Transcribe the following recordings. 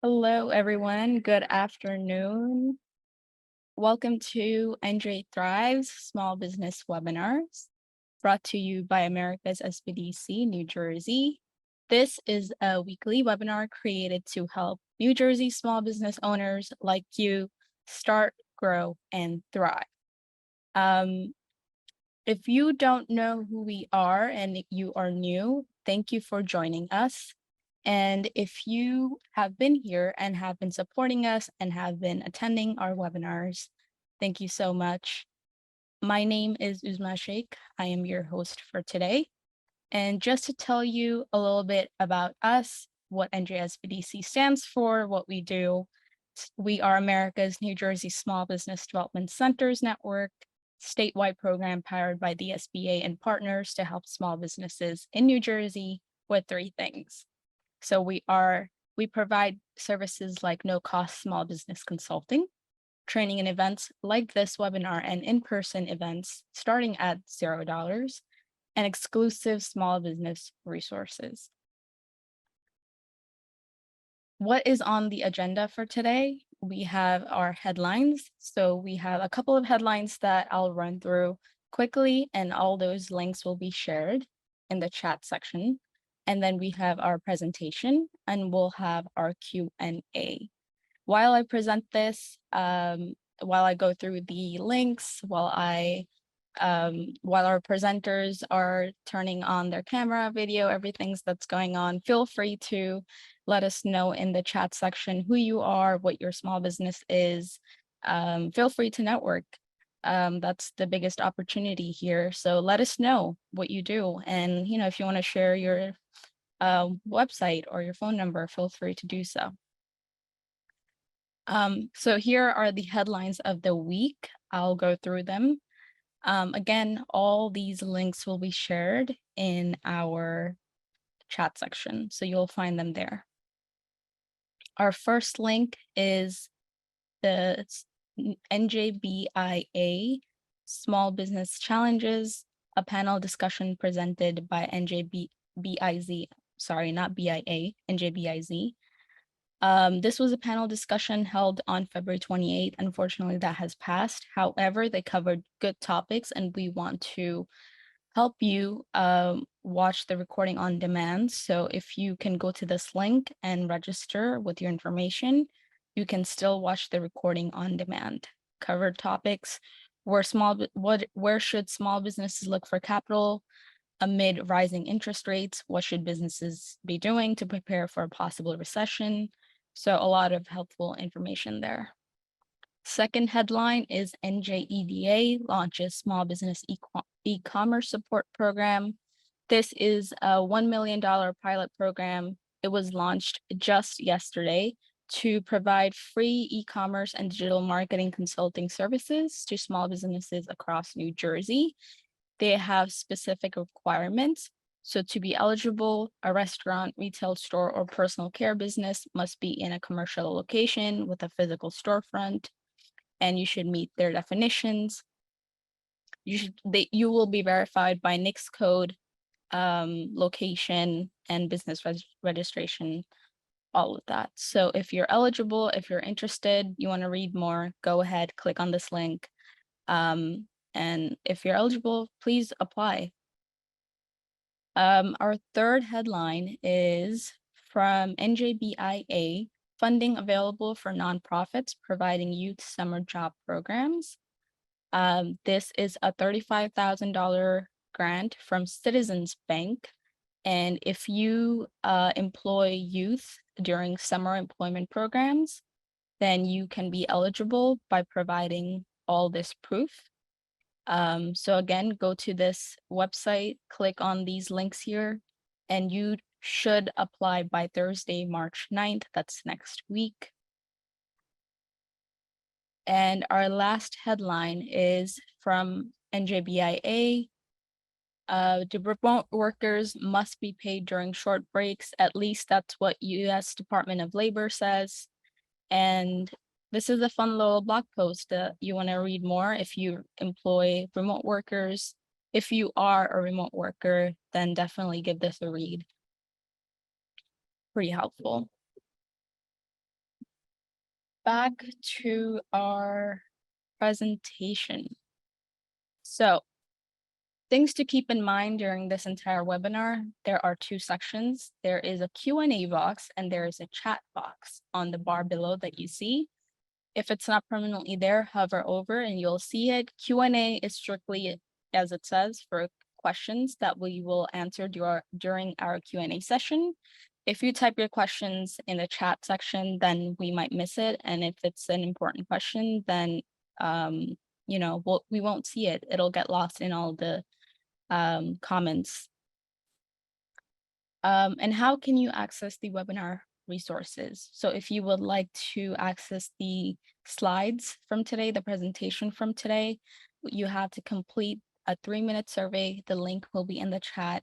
Hello, everyone. Good afternoon. Welcome to NJThrives Small Business Webinars, brought to you by America's SBDC, New Jersey. This is a weekly webinar created to help New Jersey small business owners like you start, grow, and thrive. If you don't know who we are and you are new, thank you for joining us. And if you have been here and have been supporting us and have been attending our webinars, thank you so much. My name is Uzma Sheikh. I am your host for today. And just to tell you a little bit about us, what NJSBDC stands for, what we do, we are America's New Jersey Small Business Development Centers Network, statewide program powered by the SBA and partners to help small businesses in New Jersey with three things. So we provide services like no-cost small business consulting, training and events like this webinar and in-person events starting at $0, and exclusive small business resources. What is on the agenda for today? We have our headlines. So we have a couple of headlines that I'll run through quickly, and all those links will be shared in the chat section. And then we have our presentation, and we'll have our Q&A. While I present this, while I go through the links, while our presenters are turning on their camera, video, everything that's going on, feel free to let us know in the chat section who you are, what your small business is. Feel free to network. That's the biggest opportunity here. So let us know what you do. And if you want to share your website or your phone number, feel free to do so. So here are the headlines of the week. I'll go through them. Again, all these links will be shared in our chat section, so you'll find them there. Our first link is the NJBIA Small Business Challenges, a panel discussion presented by NJBIZ, sorry, not BIA, NJBIZ. This was a panel discussion held on February 28th. Unfortunately, that has passed. However, they covered good topics, and we want to help you watch the recording on demand. So if you can go to this link and register with your information, you can still watch the recording on demand. Covered topics: where should small businesses look for capital amid rising interest rates? What should businesses be doing to prepare for a possible recession? So a lot of helpful information there. Second headline is NJEDA launches small business e-commerce support program. This is a $1 million pilot program. It was launched just yesterday to provide free e-commerce and digital marketing consulting services to small businesses across New Jersey. They have specific requirements. So to be eligible, a restaurant, retail store, or personal care business must be in a commercial location with a physical storefront, and you should meet their definitions. You will be verified by NICS code, location, and business registration, all of that. So if you're eligible, if you're interested, you want to read more, go ahead, click on this link. And if you're eligible, please apply. Our third headline is from NJBIA, funding available for nonprofits providing youth summer job programs. This is a $35,000 grant from Citizens Bank. And if you employ youth during summer employment programs, then you can be eligible by providing all this proof. So again, go to this website, click on these links here, and you should apply by Thursday, March 9th. That's next week. And our last headline is from NJBIA. The remote workers must be paid during short breaks. At least that's what U.S. Department of Labor says. And this is a fun little blog post that you want to read more if you employ remote workers. If you are a remote worker, then definitely give this a read. Pretty helpful. back to our presentation. So things to keep in mind during this entire webinar, there are two sections. There is a Q&A box and there is a chat box on the bar below that you see. If it's not permanently there, hover over and you'll see it. Q&A is strictly, as it says, for questions that we will answer during our Q&A session. If you type your questions in the chat section, then we might miss it. And if it's an important question, then we won't see it. It'll get lost in all the comments. And how can you access the webinar resources? So if you would like to access the slides from today, the presentation from today, you have to complete a 3-minute survey. The link will be in the chat,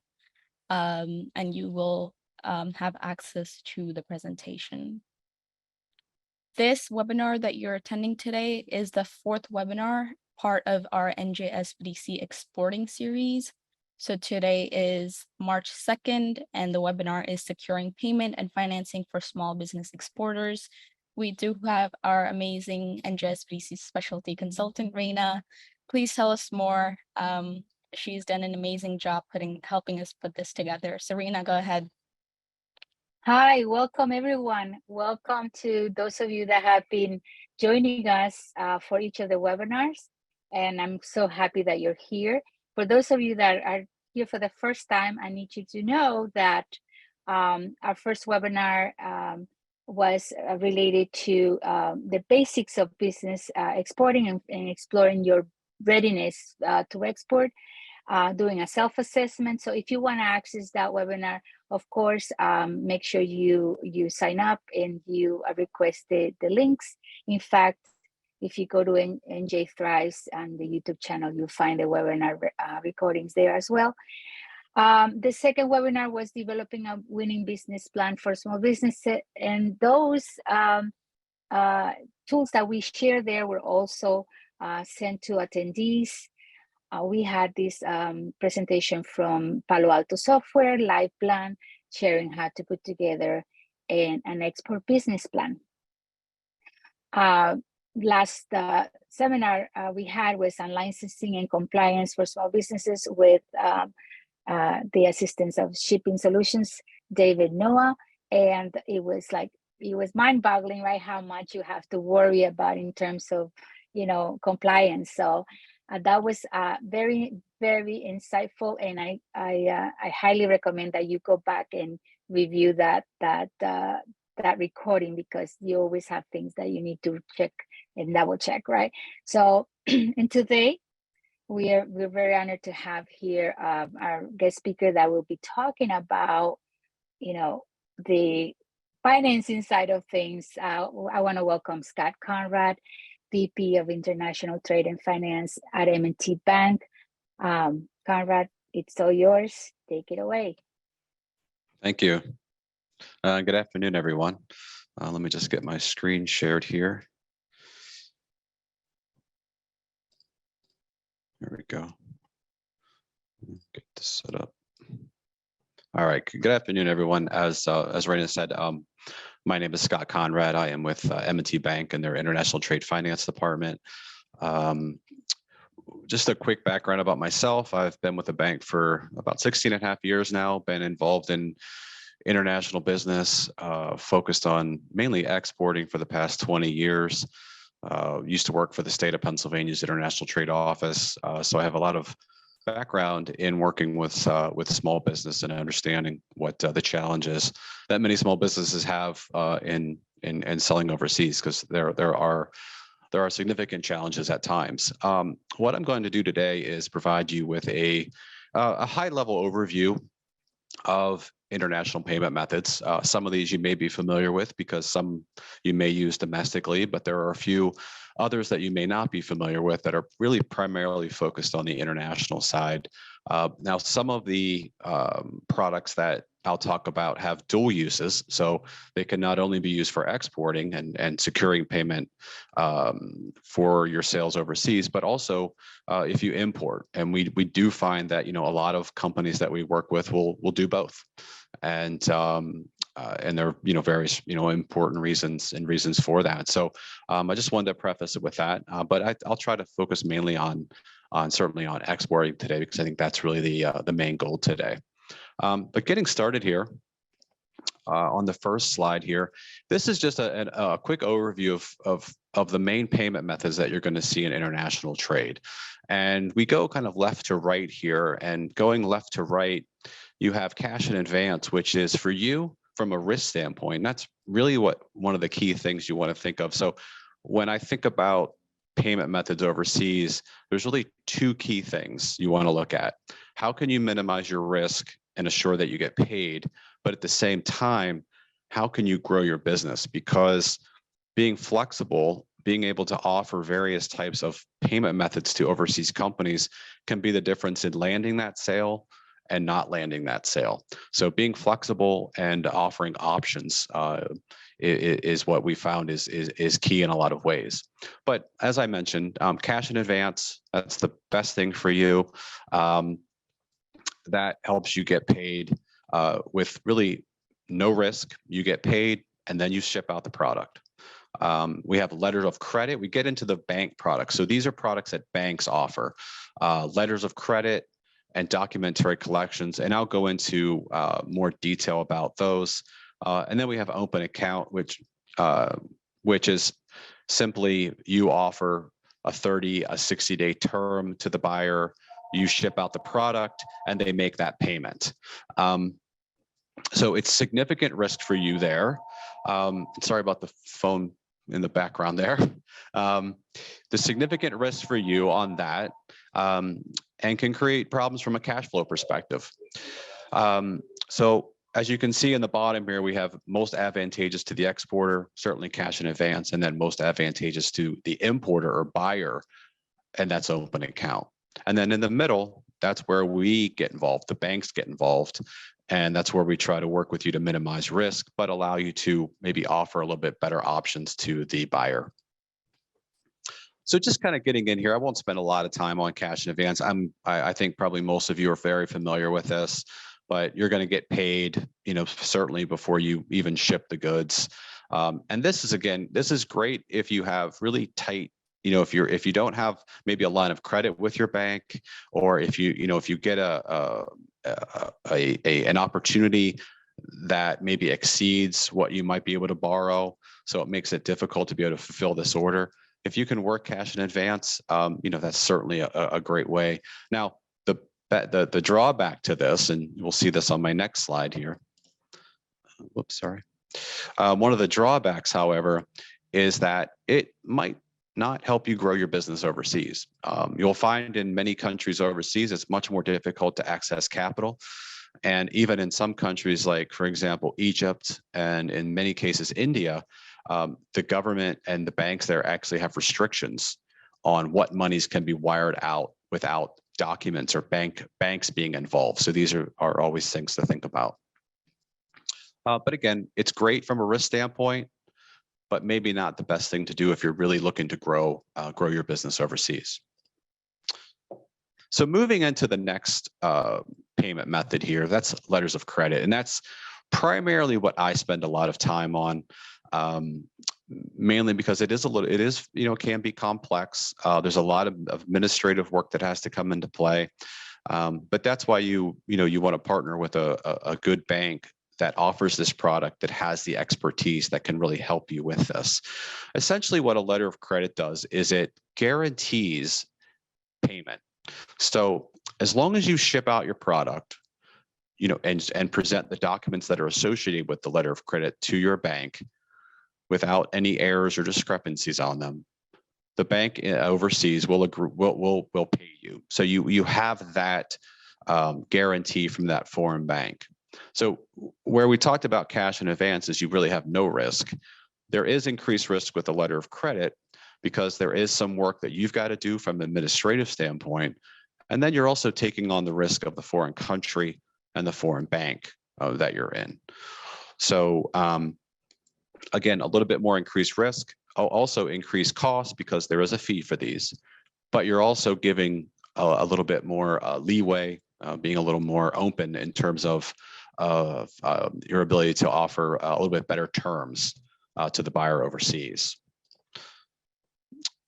and you will have access to the presentation. This webinar that you're attending today is the 4th webinar, part of our NJSBDC exporting series. So today is March 2nd, and the webinar is Securing Payment and Financing for Small Business Exporters. We do have our amazing NJSBDC specialty consultant, Reina. Please tell us more. She's done an amazing job helping us put this together. So Reina, go ahead. Hi, welcome everyone. Welcome to those of you that have been joining us for each of the webinars. And I'm so happy that you're here. For those of you that are here for the first time, I need you to know that our first webinar was related to the basics of business exporting and exploring your readiness to export, doing a self-assessment. So if you want to access that webinar, of course, make sure you sign up and you request the links. In fact, if you go to NJThrives and the YouTube channel, you'll find the webinar recordings there as well. The second webinar was developing a winning business plan for small businesses, and those tools that we share there were also sent to attendees. We had this presentation from Palo Alto Software, Live Plan, sharing how to put together an export business plan. Last seminar we had was on licensing and compliance for small businesses with the assistance of Shipping Solutions, David Noah, and it was mind-boggling, right? How much you have to worry about in terms of, compliance. So that was very, very insightful, and I highly recommend that you go back and review that recording, because you always have things that you need to check and double check, right? So, and today we're very honored to have here our guest speaker that will be talking about, the financing side of things. I want to welcome Scott Conrad, VP of International Trade and Finance at M&T Bank. Conrad, it's all yours. Take it away. Thank you. Good afternoon, everyone. Let me just get my screen shared here. There we go. Get this set up. All right. Good afternoon, everyone. As Reina said, my name is Scott Conrad. I am with M&T Bank and their International Trade Finance Department. Just a quick background about myself. I've been with the bank for about 16.5 years now, been involved in international business, focused on mainly exporting for the past 20 years. Used to work for the state of Pennsylvania's International Trade Office. So I have a lot of background in working with small business and understanding what the challenges that many small businesses have in selling overseas, because there are significant challenges at times. What I'm going to do today is provide you with a high-level overview of international payment methods. Some of these you may be familiar with because some you may use domestically, but there are a few others that you may not be familiar with that are really primarily focused on the international side. Now, some of the products that I'll talk about have dual uses, so they can not only be used for exporting and securing payment for your sales overseas, but also if you import. And we do find that a lot of companies that we work with will do both. And And there are, various, important reasons for that. So I just wanted to preface it with that, but I'll try to focus mainly on certainly on exporting today, because I think that's really the main goal today. But getting started here, on the first slide here, this is just a quick overview of the main payment methods that you're going to see in international trade. And we go kind of left to right here, and going left to right, you have cash in advance, which is for you from a risk standpoint. And that's really one of the key things you want to think of. So when I think about payment methods overseas, there's really two key things you want to look at. How can you minimize your risk and assure that you get paid? But at the same time, how can you grow your business? Because being flexible, being able to offer various types of payment methods to overseas companies can be the difference in landing that sale and not landing that sale. So being flexible and offering options is what we found is key in a lot of ways. But as I mentioned, cash in advance, that's the best thing for you. That helps you get paid with really no risk. You get paid and then you ship out the product. We have letters of credit. We get into the bank products. So these are products that banks offer, letters of credit and documentary collections. And I'll go into more detail about those. And then we have open account, which is simply you offer a 60-day term to the buyer, you ship out the product, and they make that payment. So it's significant risk for you there. Sorry about the phone in the background there. The significant risk for you on that, and can create problems from a cash flow perspective. So as you can see in the bottom here, we have most advantageous to the exporter, certainly cash in advance, and then most advantageous to the importer or buyer, and that's open account. And then in the middle, that's where we get involved, the banks get involved, and that's where we try to work with you to minimize risk, but allow you to maybe offer a little bit better options to the buyer. So just kind of getting in here, I won't spend a lot of time on cash in advance. I think probably most of you are very familiar with this, but you're going to get paid, certainly before you even ship the goods. And this is great if you have really tight, if you don't have maybe a line of credit with your bank, or if you get an opportunity that maybe exceeds what you might be able to borrow, so it makes it difficult to be able to fulfill this order. If you can work cash in advance, that's certainly a great way. Now, the drawback to this, and we'll see this on my next slide here. Whoops, sorry. One of the drawbacks, however, is that it might not help you grow your business overseas. You'll find in many countries overseas, it's much more difficult to access capital. And even in some countries, like, for example, Egypt, and in many cases, India, the government and the banks there actually have restrictions on what monies can be wired out without documents or banks being involved. So these are always things to think about. But again, it's great from a risk standpoint, but maybe not the best thing to do if you're really looking to grow your business overseas. So moving into the next payment method here, that's letters of credit, and that's primarily what I spend a lot of time on. Mainly because it can be complex. There's a lot of administrative work that has to come into play, but that's why you want to partner with a good bank that offers this product, that has the expertise that can really help you with this. Essentially, what a letter of credit does is it guarantees payment. So as long as you ship out your product, and present the documents that are associated with the letter of credit to your bank, without any errors or discrepancies on them, the bank overseas will pay you. So you have that guarantee from that foreign bank. So where we talked about cash in advance is you really have no risk. There is increased risk with a letter of credit because there is some work that you've got to do from an administrative standpoint, and then you're also taking on the risk of the foreign country and the foreign bank that you're in. So again, a little bit more increased risk, also increased cost because there is a fee for these, but you're also giving a little bit more leeway, being a little more open in terms of of your ability to offer a little bit better terms to the buyer overseas.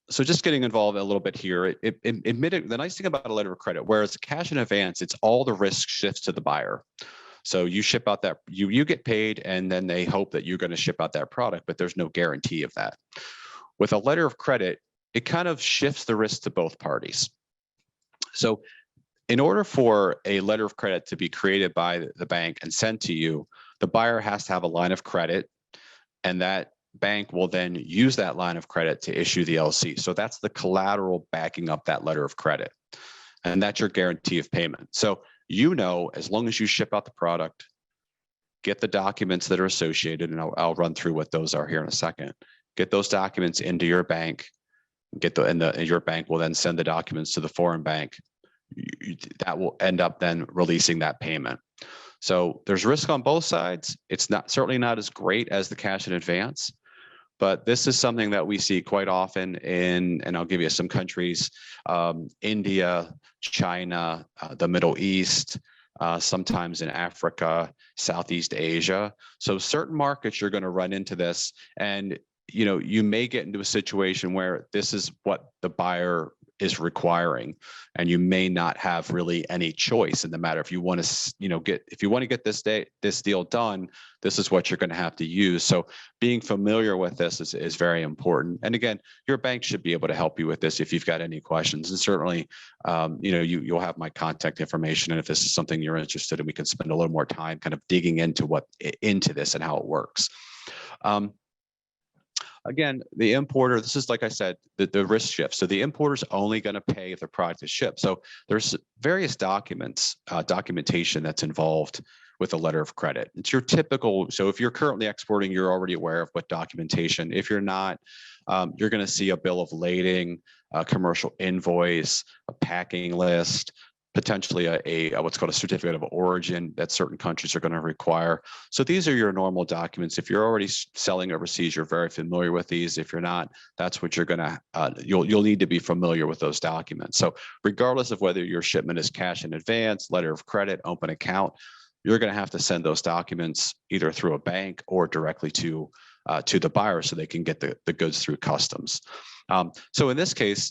So just getting involved a little bit here, the nice thing about a letter of credit, whereas cash in advance, it's all the risk shifts to the buyer. So you ship out that, you get paid, and then they hope that you're going to ship out that product, but there's no guarantee of that. With a letter of credit, it kind of shifts the risk to both parties. So in order for a letter of credit to be created by the bank and sent to you, the buyer has to have a line of credit, and that bank will then use that line of credit to issue the LC. So that's the collateral backing up that letter of credit. And that's your guarantee of payment. So as long as you ship out the product, get the documents that are associated, and I'll run through what those are here in a second. Get those documents into your bank, and your bank will then send the documents to the foreign bank. That will end up then releasing that payment. So there's risk on both sides. It's certainly not as great as the cash in advance, but this is something that we see quite often and I'll give you some countries, India, China, the Middle East, sometimes in Africa, Southeast Asia. So certain markets, you're going to run into this, and you may get into a situation where this is what the buyer is requiring, and you may not have really any choice in the matter. If you want to get this deal done, this is what you're going to have to use. So being familiar with this is very important. And again, your bank should be able to help you with this if you've got any questions. And certainly, you'll have my contact information. And if this is something you're interested in, we can spend a little more time kind of digging into this and how it works. Again, the importer, this is, like I said, the risk shift. So the importer's only going to pay if the product is shipped. So there's various documentation that's involved with a letter of credit. It's your typical, so if you're currently exporting, you're already aware of what documentation. If you're not, you're going to see a bill of lading, a commercial invoice, a packing list, potentially a what's called a certificate of origin that certain countries are going to require. So these are your normal documents. If you're already selling overseas, you're very familiar with these. If you're not, that's what you're going to, you'll need to be familiar with those documents. So regardless of whether your shipment is cash in advance, letter of credit, open account, you're going to have to send those documents either through a bank or directly to the buyer so they can get the goods through customs. So in this case,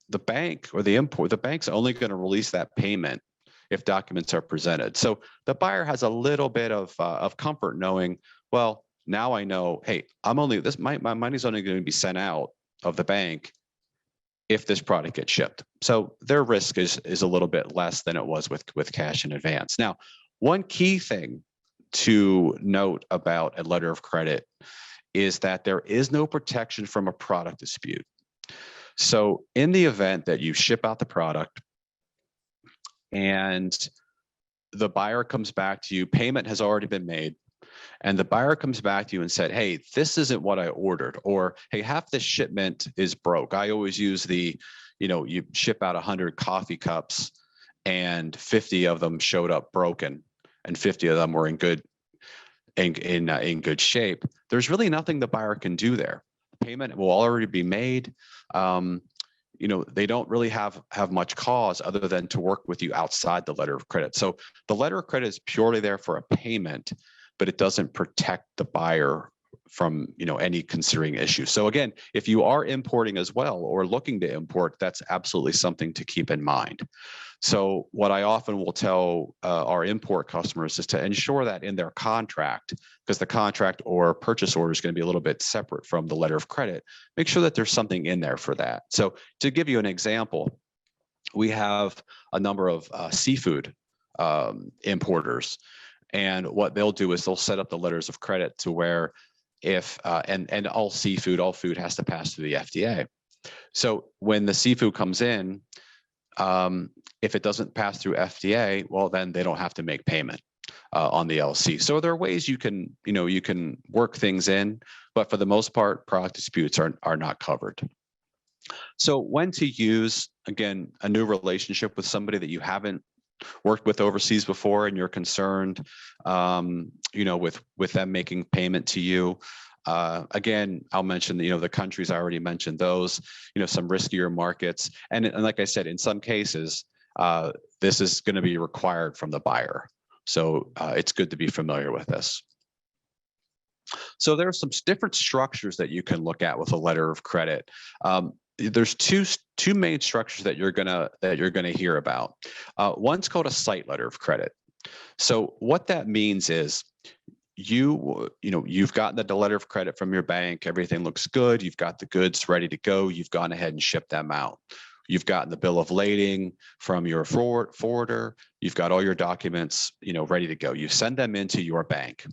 the bank or the bank's only going to release that payment if documents are presented. So the buyer has a little bit of comfort knowing, well, now I know, hey, my money's only going to be sent out of the bank if this product gets shipped. So their risk is a little bit less than it was with cash in advance. Now, one key thing to note about a letter of credit is that there is no protection from a product dispute. So in the event that you ship out the product and the buyer comes back to you, payment has already been made, and the buyer comes back to you and said, hey, this isn't what I ordered, or hey, half this shipment is broke. I always use you ship out 100 coffee cups and 50 of them showed up broken and 50 of them were in good shape. There's really nothing the buyer can do there. Payment will already be made. They don't really have much cause other than to work with you outside the letter of credit. So the letter of credit is purely there for a payment, but it doesn't protect the buyer from any considering issues. So again, if you are importing as well or looking to import, that's absolutely something to keep in mind. So what I often will tell our import customers is to ensure that in their contract, because the contract or purchase order is going to be a little bit separate from the letter of credit, make sure that there's something in there for that. So to give you an example, we have a number of seafood importers, and what they'll do is they'll set up the letters of credit to where if and all food has to pass through the FDA. So when the seafood comes in, if it doesn't pass through FDA, well, then they don't have to make payment on the LC. So there are ways you can work things in, but for the most part, product disputes are not covered. So when to use, again, a new relationship with somebody that you haven't worked with overseas before and you're concerned, with them making payment to you. Again, I'll mention, the countries I already mentioned, those, some riskier markets. And like I said, in some cases, this is going to be required from the buyer. So it's good to be familiar with this. So there are some different structures that you can look at with a letter of credit. There's two main structures that you're gonna hear about. One's called a site letter of credit. So what that means is you've gotten the letter of credit from your bank, everything looks good, you've got the goods ready to go, you've gone ahead and shipped them out. You've gotten the bill of lading from your forwarder, you've got all your documents, ready to go. You send them into your bank.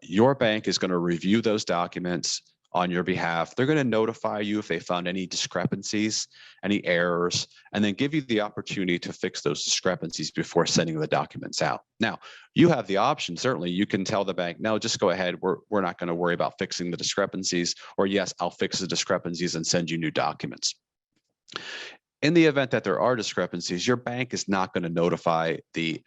Your bank is going to review those documents on your behalf. They're going to notify you if they found any discrepancies, any errors, and then give you the opportunity to fix those discrepancies before sending the documents out. Now, you have the option, certainly, you can tell the bank, no, just go ahead. We're not going to worry about fixing the discrepancies, or yes, I'll fix the discrepancies and send you new documents. In the event that there are discrepancies, your bank is not going to notify the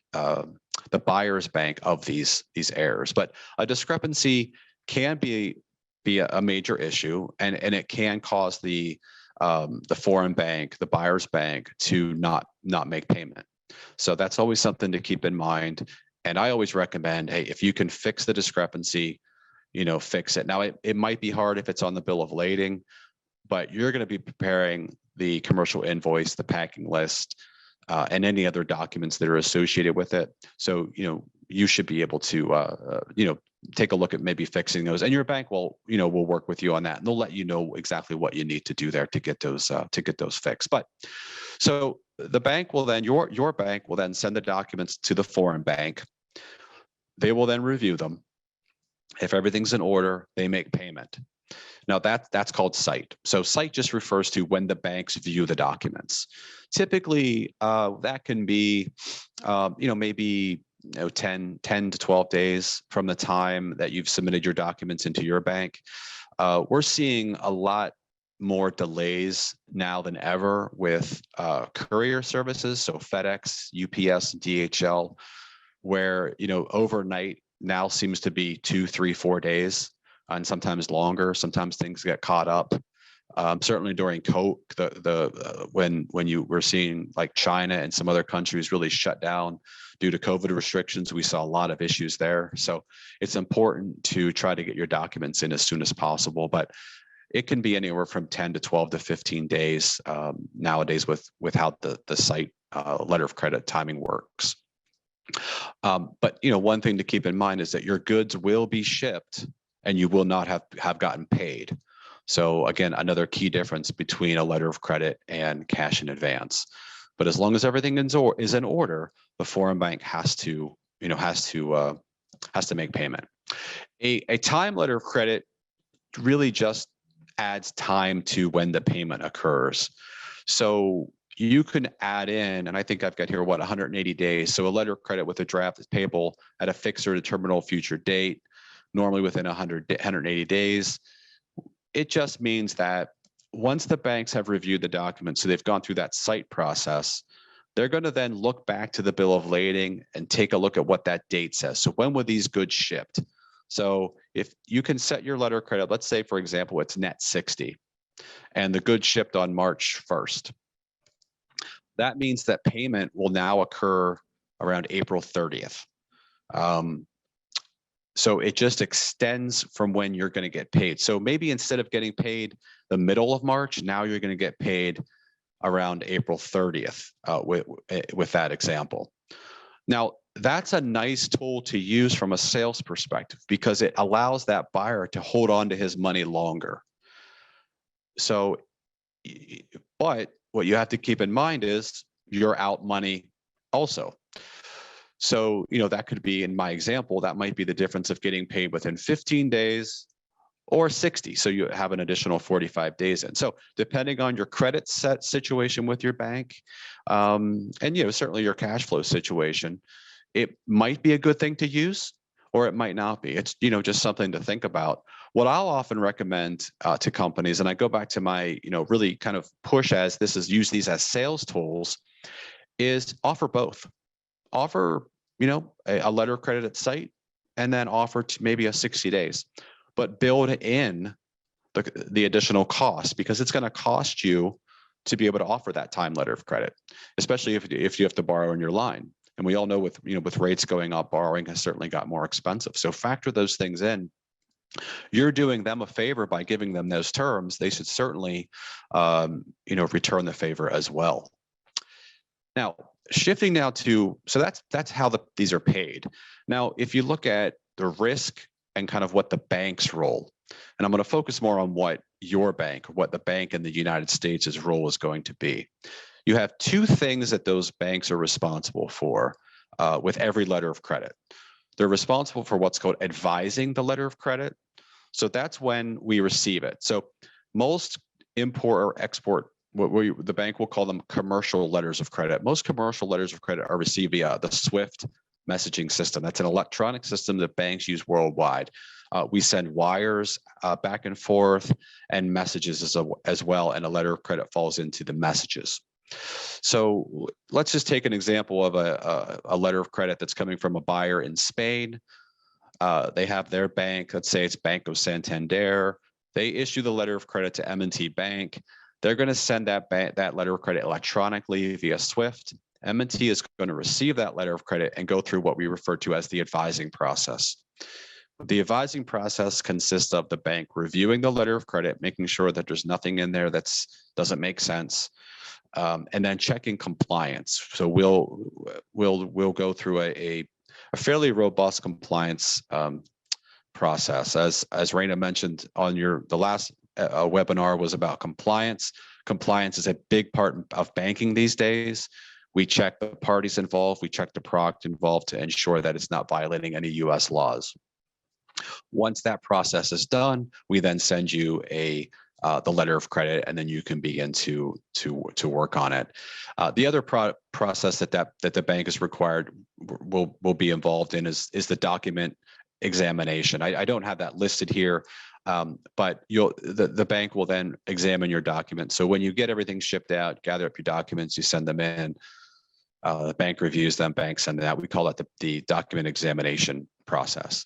buyer's bank of these errors. But a discrepancy can be a major issue, and it can cause the foreign bank, the buyer's bank, to not make payment. So that's always something to keep in mind. And I always recommend, hey, if you can fix the discrepancy, fix it. Now, it might be hard if it's on the bill of lading, but you're going to be preparing the commercial invoice, the packing list, and any other documents that are associated with it. So, you should be able to, take a look at maybe fixing those, and your bank will work with you on that, and they'll let you know exactly what you need to do there to get those fixed. But so the bank will then, your bank will then send the documents to the foreign bank. They will then review them. If everything's in order, they make payment. Now that's called site. So site just refers to when the banks view the documents. Typically, that can be, maybe 10 to 12 days from the time that you've submitted your documents into your bank. We're seeing a lot more delays now than ever with courier services, so FedEx, UPS, DHL, where overnight now seems to be 2, 3, 4 days, and sometimes longer. Sometimes things get caught up. Certainly during when you were seeing like China and some other countries really shut down due to COVID restrictions, we saw a lot of issues there. So it's important to try to get your documents in as soon as possible, but it can be anywhere from 10 to 12 to 15 days nowadays with how the site letter of credit timing works. But one thing to keep in mind is that your goods will be shipped and you will not have gotten paid. So again, another key difference between a letter of credit and cash in advance. But as long as everything is in order, the foreign bank has to make payment. A time letter of credit really just adds time to when the payment occurs. So you can add in, and I think I've got here 180 days. So a letter of credit with a draft is payable at a fixed or determinable future date, normally within 180 days. It just means that once the banks have reviewed the documents, so they've gone through that site process, they're going to then look back to the bill of lading and take a look at what that date says. So when were these goods shipped? So if you can set your letter of credit, let's say, for example, it's net 60 and the goods shipped on March 1st. That means that payment will now occur around April 30th. So it just extends from when you're going to get paid. So maybe instead of getting paid the middle of March, now you're going to get paid around April 30th with that example. Now, that's a nice tool to use from a sales perspective because it allows that buyer to hold on to his money longer. So, but what you have to keep in mind is you're out money also. So, that could be, in my example, that might be the difference of getting paid within 15 days or 60. So you have an additional 45 days in. So depending on your credit set situation with your bank, and certainly your cash flow situation, it might be a good thing to use, or it might not be. It's just something to think about. What I'll often recommend to companies, and I go back to my really kind of push as this is use these as sales tools, is offer both. Offer a letter of credit at site, and then offer to maybe a 60 days, but build in the additional cost, because it's going to cost you to be able to offer that time letter of credit, especially if you have to borrow in your line. And we all know with rates going up, borrowing has certainly got more expensive. So factor those things in. You're doing them a favor by giving them those terms. They should certainly, return the favor as well. Now, shifting now to, so that's how these are paid. Now, if you look at the risk and kind of what the bank's role, and I'm going to focus more on what the bank in the United States' role is going to be. You have two things that those banks are responsible for with every letter of credit. They're responsible for what's called advising the letter of credit. So that's when we receive it. So most import or export, the bank will call them commercial letters of credit. Most commercial letters of credit are received via the SWIFT messaging system. That's an electronic system that banks use worldwide. We send wires back and forth and messages as well, and a letter of credit falls into the messages. So let's just take an example of a letter of credit that's coming from a buyer in Spain. They have their bank, let's say it's Banco Santander. They issue the letter of credit to M&T Bank. They're going to send that letter of credit electronically via SWIFT. M&T is going to receive that letter of credit and go through what we refer to as the advising process. The advising process consists of the bank reviewing the letter of credit, making sure that there's nothing in there that doesn't make sense, and then checking compliance. So we'll go through a fairly robust compliance process. As Raina mentioned on the last webinar was about compliance. Compliance is a big part of banking these days. We check the parties involved, we check the product involved to ensure that it's not violating any US laws. Once that process is done, we then send you the letter of credit, and then you can begin to work on it. The other process that the bank is required will be involved in is the document examination. I don't have that listed here, but the bank will then examine your documents. So when you get everything shipped out, gather up your documents, you send them in. The bank reviews them, banks send them out. We call that the document examination process.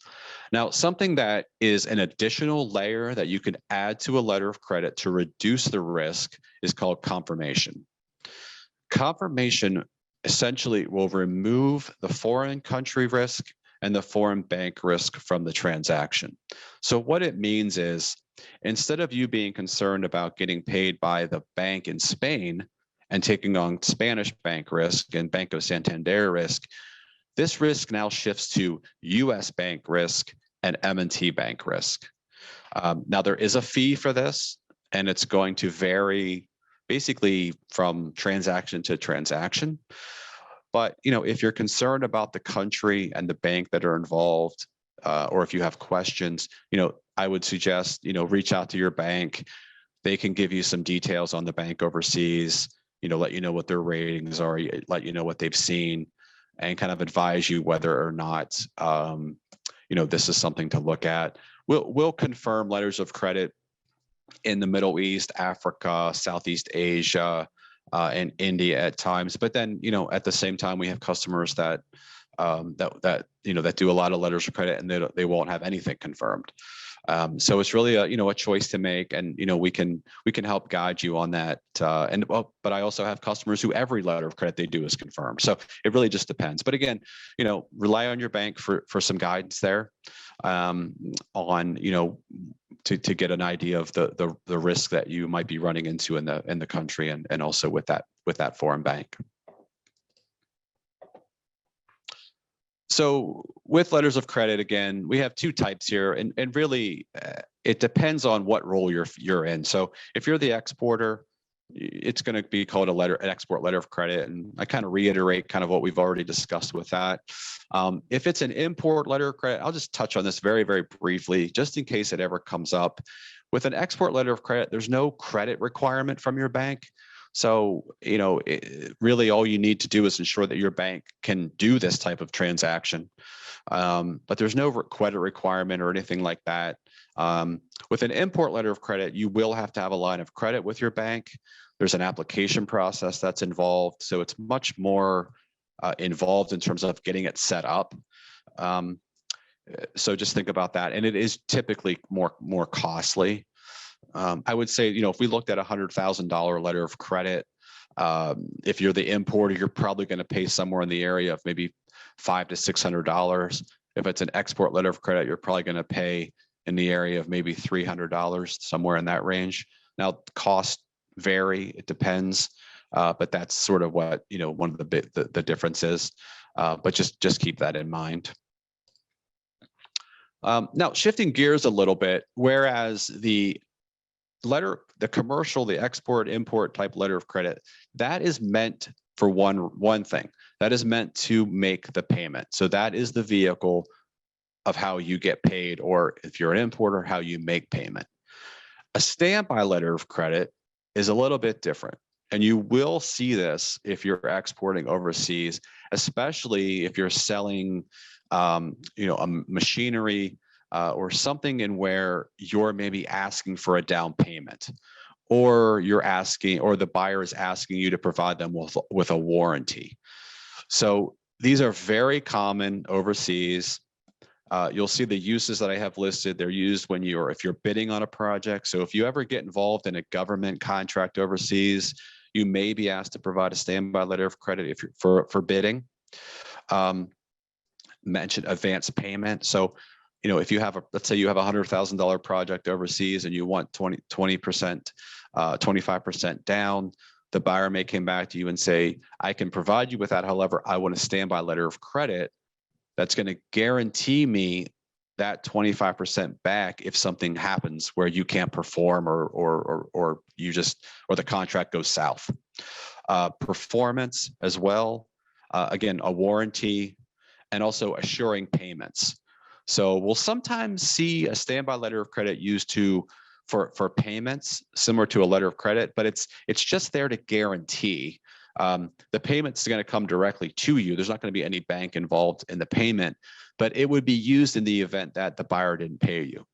Now, something that is an additional layer that you can add to a letter of credit to reduce the risk is called confirmation. Confirmation essentially will remove the foreign country risk and the foreign bank risk from the transaction. So what it means is, instead of you being concerned about getting paid by the bank in Spain and taking on Spanish bank risk and Banco Santander risk, this risk now shifts to US bank risk and M&T Bank risk. Now, there is a fee for this, and it's going to vary basically from transaction to transaction. But if you're concerned about the country and the bank that are involved, or if you have questions, I would suggest reach out to your bank. They can give you some details on the bank overseas. Let you know what their ratings are, let you know what they've seen, and kind of advise you whether or not this is something to look at. We'll confirm letters of credit in the Middle East, Africa, Southeast Asia, and India at times. But then, at the same time, we have customers that do a lot of letters of credit, and they won't have anything confirmed. So it's really a choice to make, and we can help guide you on that. But I also have customers who every letter of credit they do is confirmed. So it really just depends. But again, rely on your bank for some guidance there, on to get an idea of the risk that you might be running into in the country, and also with that foreign bank. So with letters of credit, again, we have two types here, and really it depends on what role you're in. So if you're the exporter, it's going to be called an export letter of credit, and I kind of reiterate kind of what we've already discussed with that. If it's an import letter of credit, I'll just touch on this very, very briefly, just in case it ever comes up. With an export letter of credit, there's no credit requirement from your bank. So, really all you need to do is ensure that your bank can do this type of transaction. But there's no credit requirement or anything like that. With an import letter of credit, you will have to have a line of credit with your bank. There's an application process that's involved. So it's much more involved in terms of getting it set up. So just think about that. And it is typically more costly. I would say, if we looked at $100,000 letter of credit, If you're the importer, you're probably going to pay somewhere in the area of maybe $500 to $600. If it's an export letter of credit, you're probably going to pay in the area of maybe $300, somewhere in that range. Now, costs vary; it depends, but that's sort of what one of the difference is. But just keep that in mind. Now, shifting gears a little bit, whereas the commercial, the export import type letter of credit, that is meant for one thing. That is meant to make the payment. So that is the vehicle of how you get paid, or if you're an importer, how you make payment. A standby letter of credit is a little bit different. And you will see this if you're exporting overseas, especially if you're selling a machinery or something in where you're maybe asking for a down payment, or the buyer is asking you to provide them with a warranty. So these are very common overseas. You'll see the uses that I have listed. They're used if you're bidding on a project. So if you ever get involved in a government contract overseas, you may be asked to provide a standby letter of credit if you're for bidding. Mention advance payment. So, if you have let's say you have $100,000 project overseas and you want 20%, 25% down, the buyer may come back to you and say, I can provide you with that. However, I want a standby letter of credit that's going to guarantee me that 25% back if something happens where you can't perform or the contract goes south. Performance as well. Again, a warranty, and also assuring payments. So we'll sometimes see a standby letter of credit used for payments similar to a letter of credit, but it's just there to guarantee. The payment's going to come directly to you. There's not going to be any bank involved in the payment, but it would be used in the event that the buyer didn't pay you.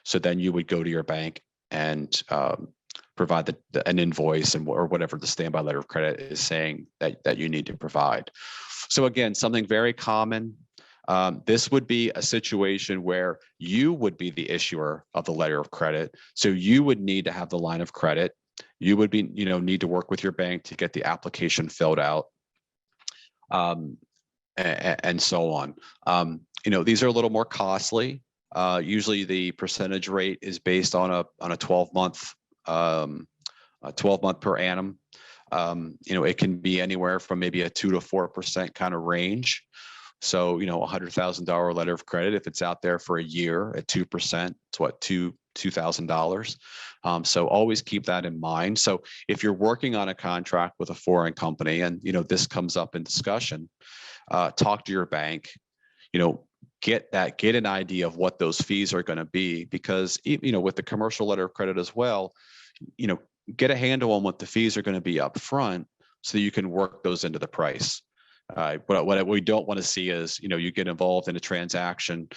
So then you would go to your bank and provide an invoice or whatever the standby letter of credit is saying that you need to provide. So again, something very common. This would be a situation where you would be the issuer of the letter of credit. So you would need to have the line of credit. You would be, need to work with your bank to get the application filled out, and so on. These are a little more costly. Usually the percentage rate is based on a 12-month, 12-month per annum. It can be anywhere from maybe a 2 to 4% kind of range. So, $100,000 letter of credit, if it's out there for a year at 2%, it's what, $2,000. So always keep that in mind. So if you're working on a contract with a foreign company and, this comes up in discussion, talk to your bank, get an idea of what those fees are going to be, because, with the commercial letter of credit as well, get a handle on what the fees are going to be up front so that you can work those into the price. But what we don't want to see is, you get involved in a transaction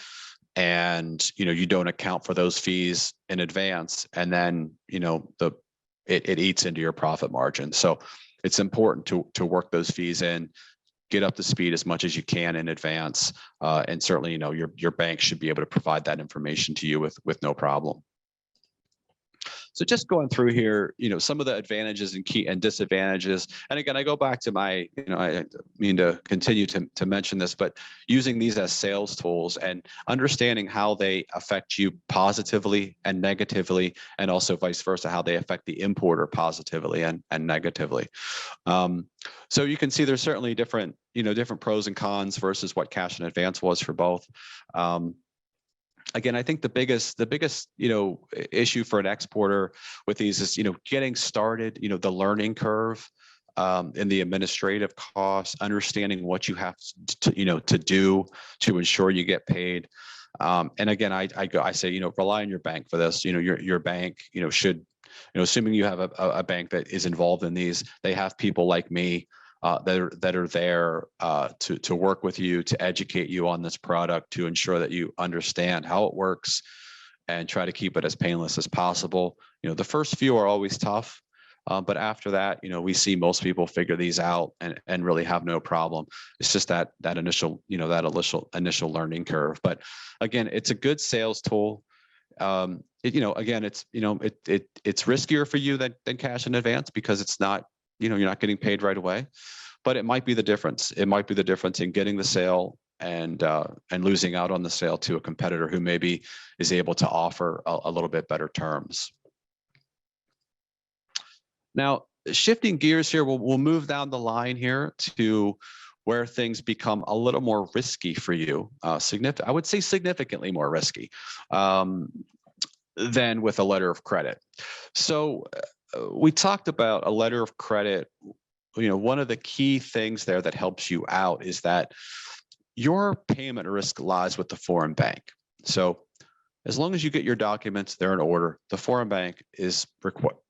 and, you don't account for those fees in advance, and then, it eats into your profit margin. So it's important to work those fees in, get up to speed as much as you can in advance. And certainly, your bank should be able to provide that information to you with no problem. So just going through here, some of the advantages and disadvantages. And again, I go back to my, I mean to continue to mention this, but using these as sales tools and understanding how they affect you positively and negatively, and also vice versa, how they affect the importer positively and negatively. So you can see there's certainly different pros and cons versus what cash in advance was for both. Again, I think the biggest issue for an exporter with these is getting started, the learning curve, and the administrative costs, understanding what you have to do to ensure you get paid. And again, I say rely on your bank for this. Your bank should, assuming you have a bank that is involved in these, they have people like me that are there to work with you, to educate you on this product, to ensure that you understand how it works and try to keep it as painless as possible. The first few are always tough, but after that, we see most people figure these out and really have no problem. It's just that initial learning curve. But again, it's a good sales tool. Again, it's riskier for you than cash in advance, because it's not you're not getting paid right away, but it might be the difference. It might be the difference in getting the sale and losing out on the sale to a competitor who maybe is able to offer a little bit better terms. Now, shifting gears here, we'll move down the line here to where things become a little more risky for you. I would say significantly more risky than with a letter of credit. So we talked about a letter of credit. One of the key things there that helps you out is that your payment risk lies with the foreign bank. So as long as you get your documents, they're in order, the foreign bank is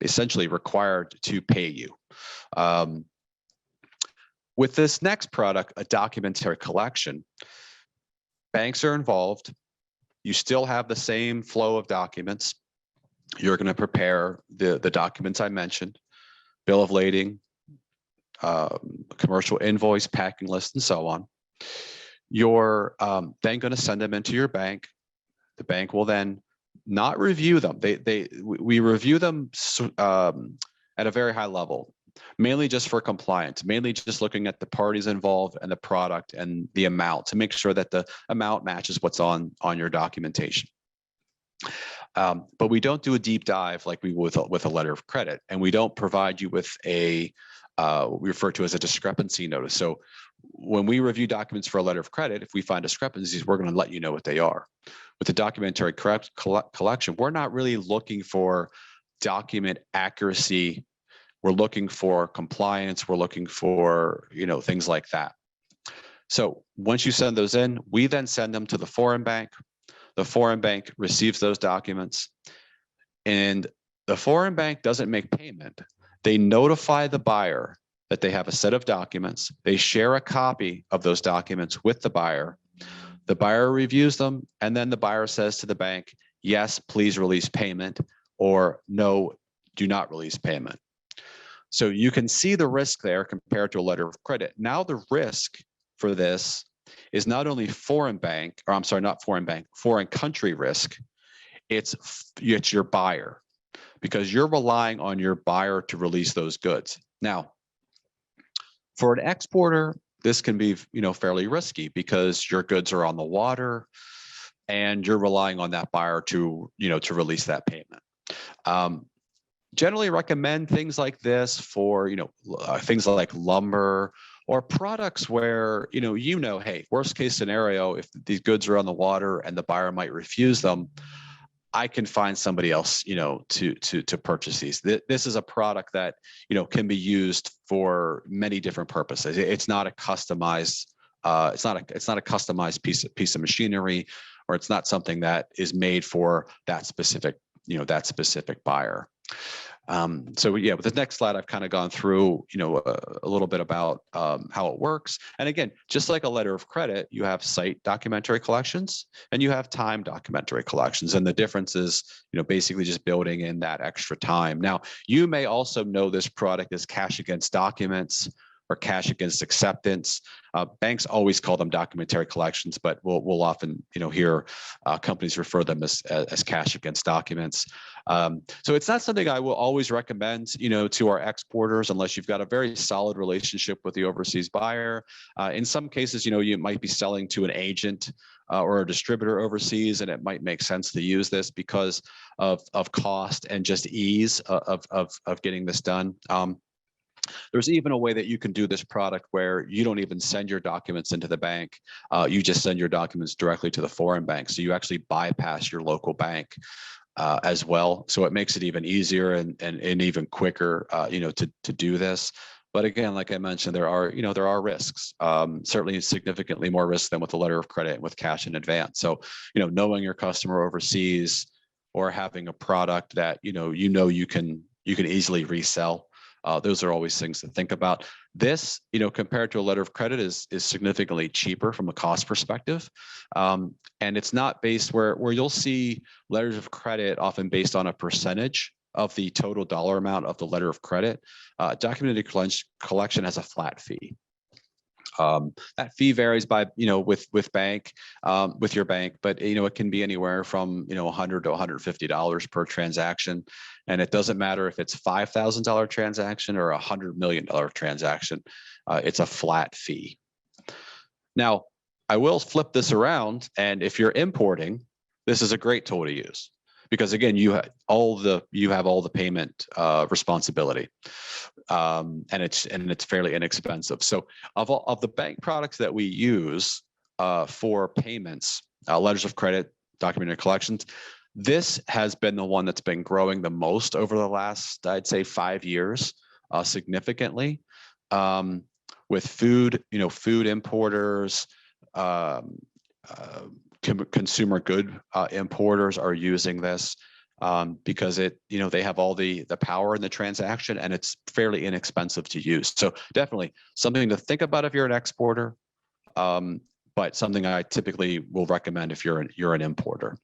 essentially required to pay you. With this next product, a documentary collection, banks are involved. You still have the same flow of documents. You're going to prepare the documents I mentioned, bill of lading, commercial invoice, packing list, and so on. You're then going to send them into your bank. The bank will then not review them. We review them at a very high level, mainly just for compliance, mainly just looking at the parties involved and the product and the amount to make sure that the amount matches what's on your documentation. But we don't do a deep dive like we would with a letter of credit, and we don't provide you with what we refer to as a discrepancy notice. So when we review documents for a letter of credit, if we find discrepancies, we're going to let you know what they are. With the documentary collection, we're not really looking for document accuracy. We're looking for compliance. We're looking for, things like that. So once you send those in, we then send them to the foreign bank. The foreign bank receives those documents, and the foreign bank doesn't make payment. They notify the buyer that they have a set of documents. They share a copy of those documents with the buyer. The buyer reviews them, and then the buyer says to the bank, yes, please release payment, or no, do not release payment. So you can see the risk there compared to a letter of credit. Now the risk for this is not only foreign country risk, it's your buyer, because you're relying on your buyer to release those goods. Now, for an exporter, this can be, fairly risky because your goods are on the water and you're relying on that buyer to release that payment. Generally recommend things like this for, things like lumber or products where, hey, worst case scenario, if these goods are on the water and the buyer might refuse them, I can find somebody else, to purchase these. This is a product that, can be used for many different purposes. It's not a customized, it's not a customized piece of machinery, or it's not something that is made for that specific buyer. So yeah, with the next slide, I've kind of gone through, a little bit about how it works. And again, just like a letter of credit, you have site documentary collections and you have time documentary collections. And the difference is, basically just building in that extra time. Now, you may also know this product as cash against documents or cash against acceptance. Banks always call them documentary collections, but we'll often, hear companies refer them as cash against documents. So it's not something I will always recommend, to our exporters unless you've got a very solid relationship with the overseas buyer. In some cases, you might be selling to an agent or a distributor overseas, and it might make sense to use this because of cost and just ease of getting this done. There's even a way that you can do this product where you don't even send your documents into the bank. You just send your documents directly to the foreign bank. So you actually bypass your local bank as well. So it makes it even easier and even quicker, to do this. But again, like I mentioned, there are risks, certainly significantly more risks than with a letter of credit and with cash in advance. So, knowing your customer overseas or having a product that, you can easily resell. Those are always things to think about. This, compared to a letter of credit is significantly cheaper from a cost perspective. And it's not based where you'll see letters of credit often based on a percentage of the total dollar amount of the letter of credit. Documented collection has a flat fee. That fee varies by, with bank, with your bank, but, it can be anywhere from, $100 to $150 per transaction. And it doesn't matter if it's $5,000 transaction or $100 million transaction, it's a flat fee. Now, I will flip this around. And if you're importing, this is a great tool to use. Because again, you have all the payment responsibility, and it's fairly inexpensive. So of the bank products that we use for payments, letters of credit, documented collections, this has been the one that's been growing the most over the last, I'd say, 5 years, significantly. With food, food importers. Consumer good importers are using this because they have all the power in the transaction, and it's fairly inexpensive to use. So definitely something to think about if you're an exporter, but something I typically will recommend if you're an importer.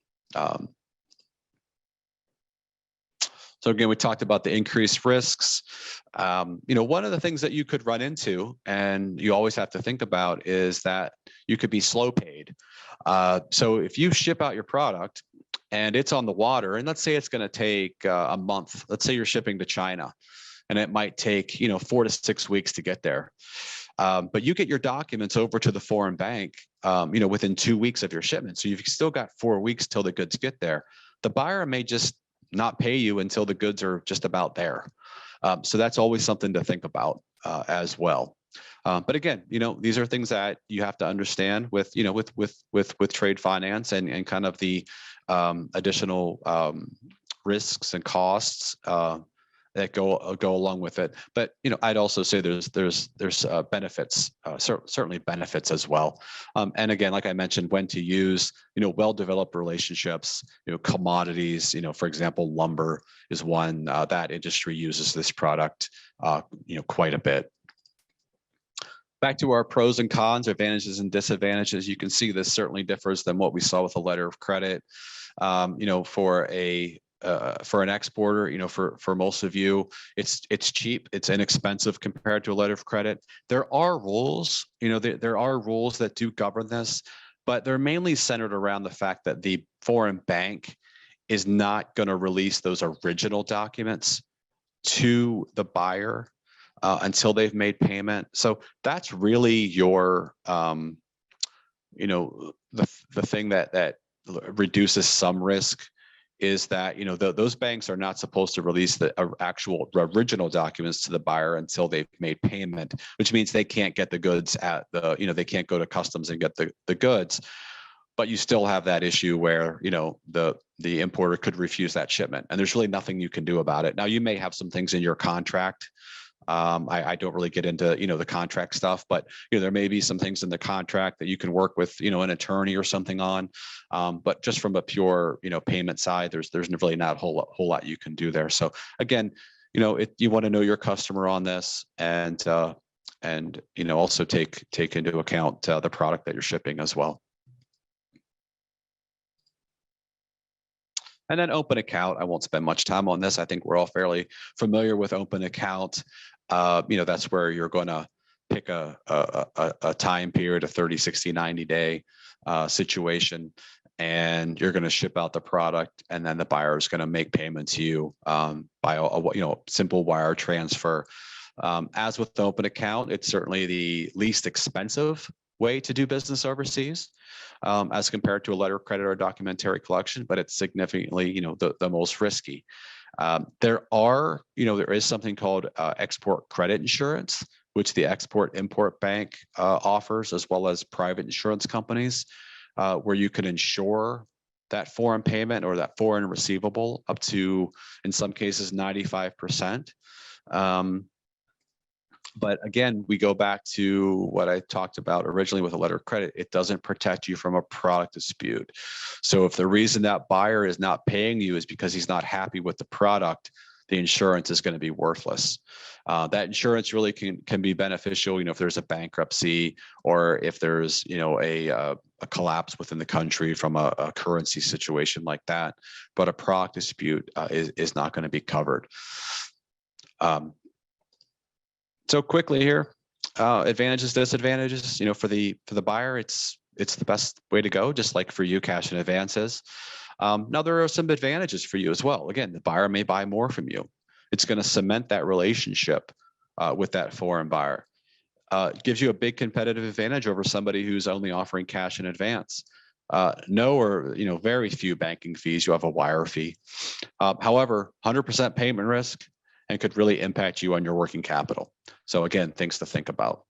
So again, we talked about the increased risks. One of the things that you could run into, and you always have to think about, is that you could be slow paid. So if you ship out your product and it's on the water, and let's say it's going to take a month, let's say you're shipping to China, and it might take 4 to 6 weeks to get there. But you get your documents over to the foreign bank, within 2 weeks of your shipment. So you've still got 4 weeks till the goods get there. The buyer may just not pay you until the goods are just about there. So that's always something to think about as well. But again, these are things that you have to understand with trade finance and kind of the additional risks and costs that go along with it. But I'd also say there's benefits, certainly benefits as well. And again, like I mentioned, when to use well-developed relationships, commodities. For example, lumber is one that industry uses this product quite a bit. Back to our pros and cons, advantages and disadvantages. You can see this certainly differs than what we saw with a letter of credit. For an exporter, for most of you, it's cheap, it's inexpensive compared to a letter of credit. There are rules, there are rules that do govern this, but they're mainly centered around the fact that the foreign bank is not going to release those original documents to the buyer until they've made payment. So that's really your, the thing that reduces some risk. Is that those banks are not supposed to release the actual original documents to the buyer until they've made payment, which means they can't get the goods at the they can't go to customs and get the goods. But you still have that issue where the importer could refuse that shipment, and there's really nothing you can do about it. Now you may have some things in your contract. I don't really get into the contract stuff, but there may be some things in the contract that you can work with an attorney or something on. But just from a pure payment side, there's really not a whole lot you can do there. So again, you want to know your customer on this, and also take into account the product that you're shipping as well. And then open account. I won't spend much time on this. I think we're all fairly familiar with open account. That's where you're going to pick a time period, a 30, 60, 90 day situation, and you're going to ship out the product, and then the buyer is going to make payment to you by a simple wire transfer. As with the open account, it's certainly the least expensive way to do business overseas, as compared to a letter of credit or documentary collection, but it's significantly, the most risky. There is something called export credit insurance, which the Export-Import Bank offers, as well as private insurance companies, where you can insure that foreign payment or that foreign receivable up to, in some cases, 95%. But again, we go back to what I talked about originally with a letter of credit. It doesn't protect you from a product dispute. So if the reason that buyer is not paying you is because he's not happy with the product, the insurance is going to be worthless. That insurance really can be beneficial, if there's a bankruptcy, or if there's, a collapse within the country from a currency situation like that. But a product dispute is not going to be covered. So quickly here, Advantages, disadvantages. For the buyer, it's the best way to go, just like for you, cash and advances. Now there are some advantages for you as well. Again, the buyer may buy more from you. It's going to cement that relationship with that foreign buyer. Gives you a big competitive advantage over somebody who's only offering cash in advance. No or very few banking fees. You have a wire fee. However, 100% payment risk and could really impact you on your working capital. So again, things to think about.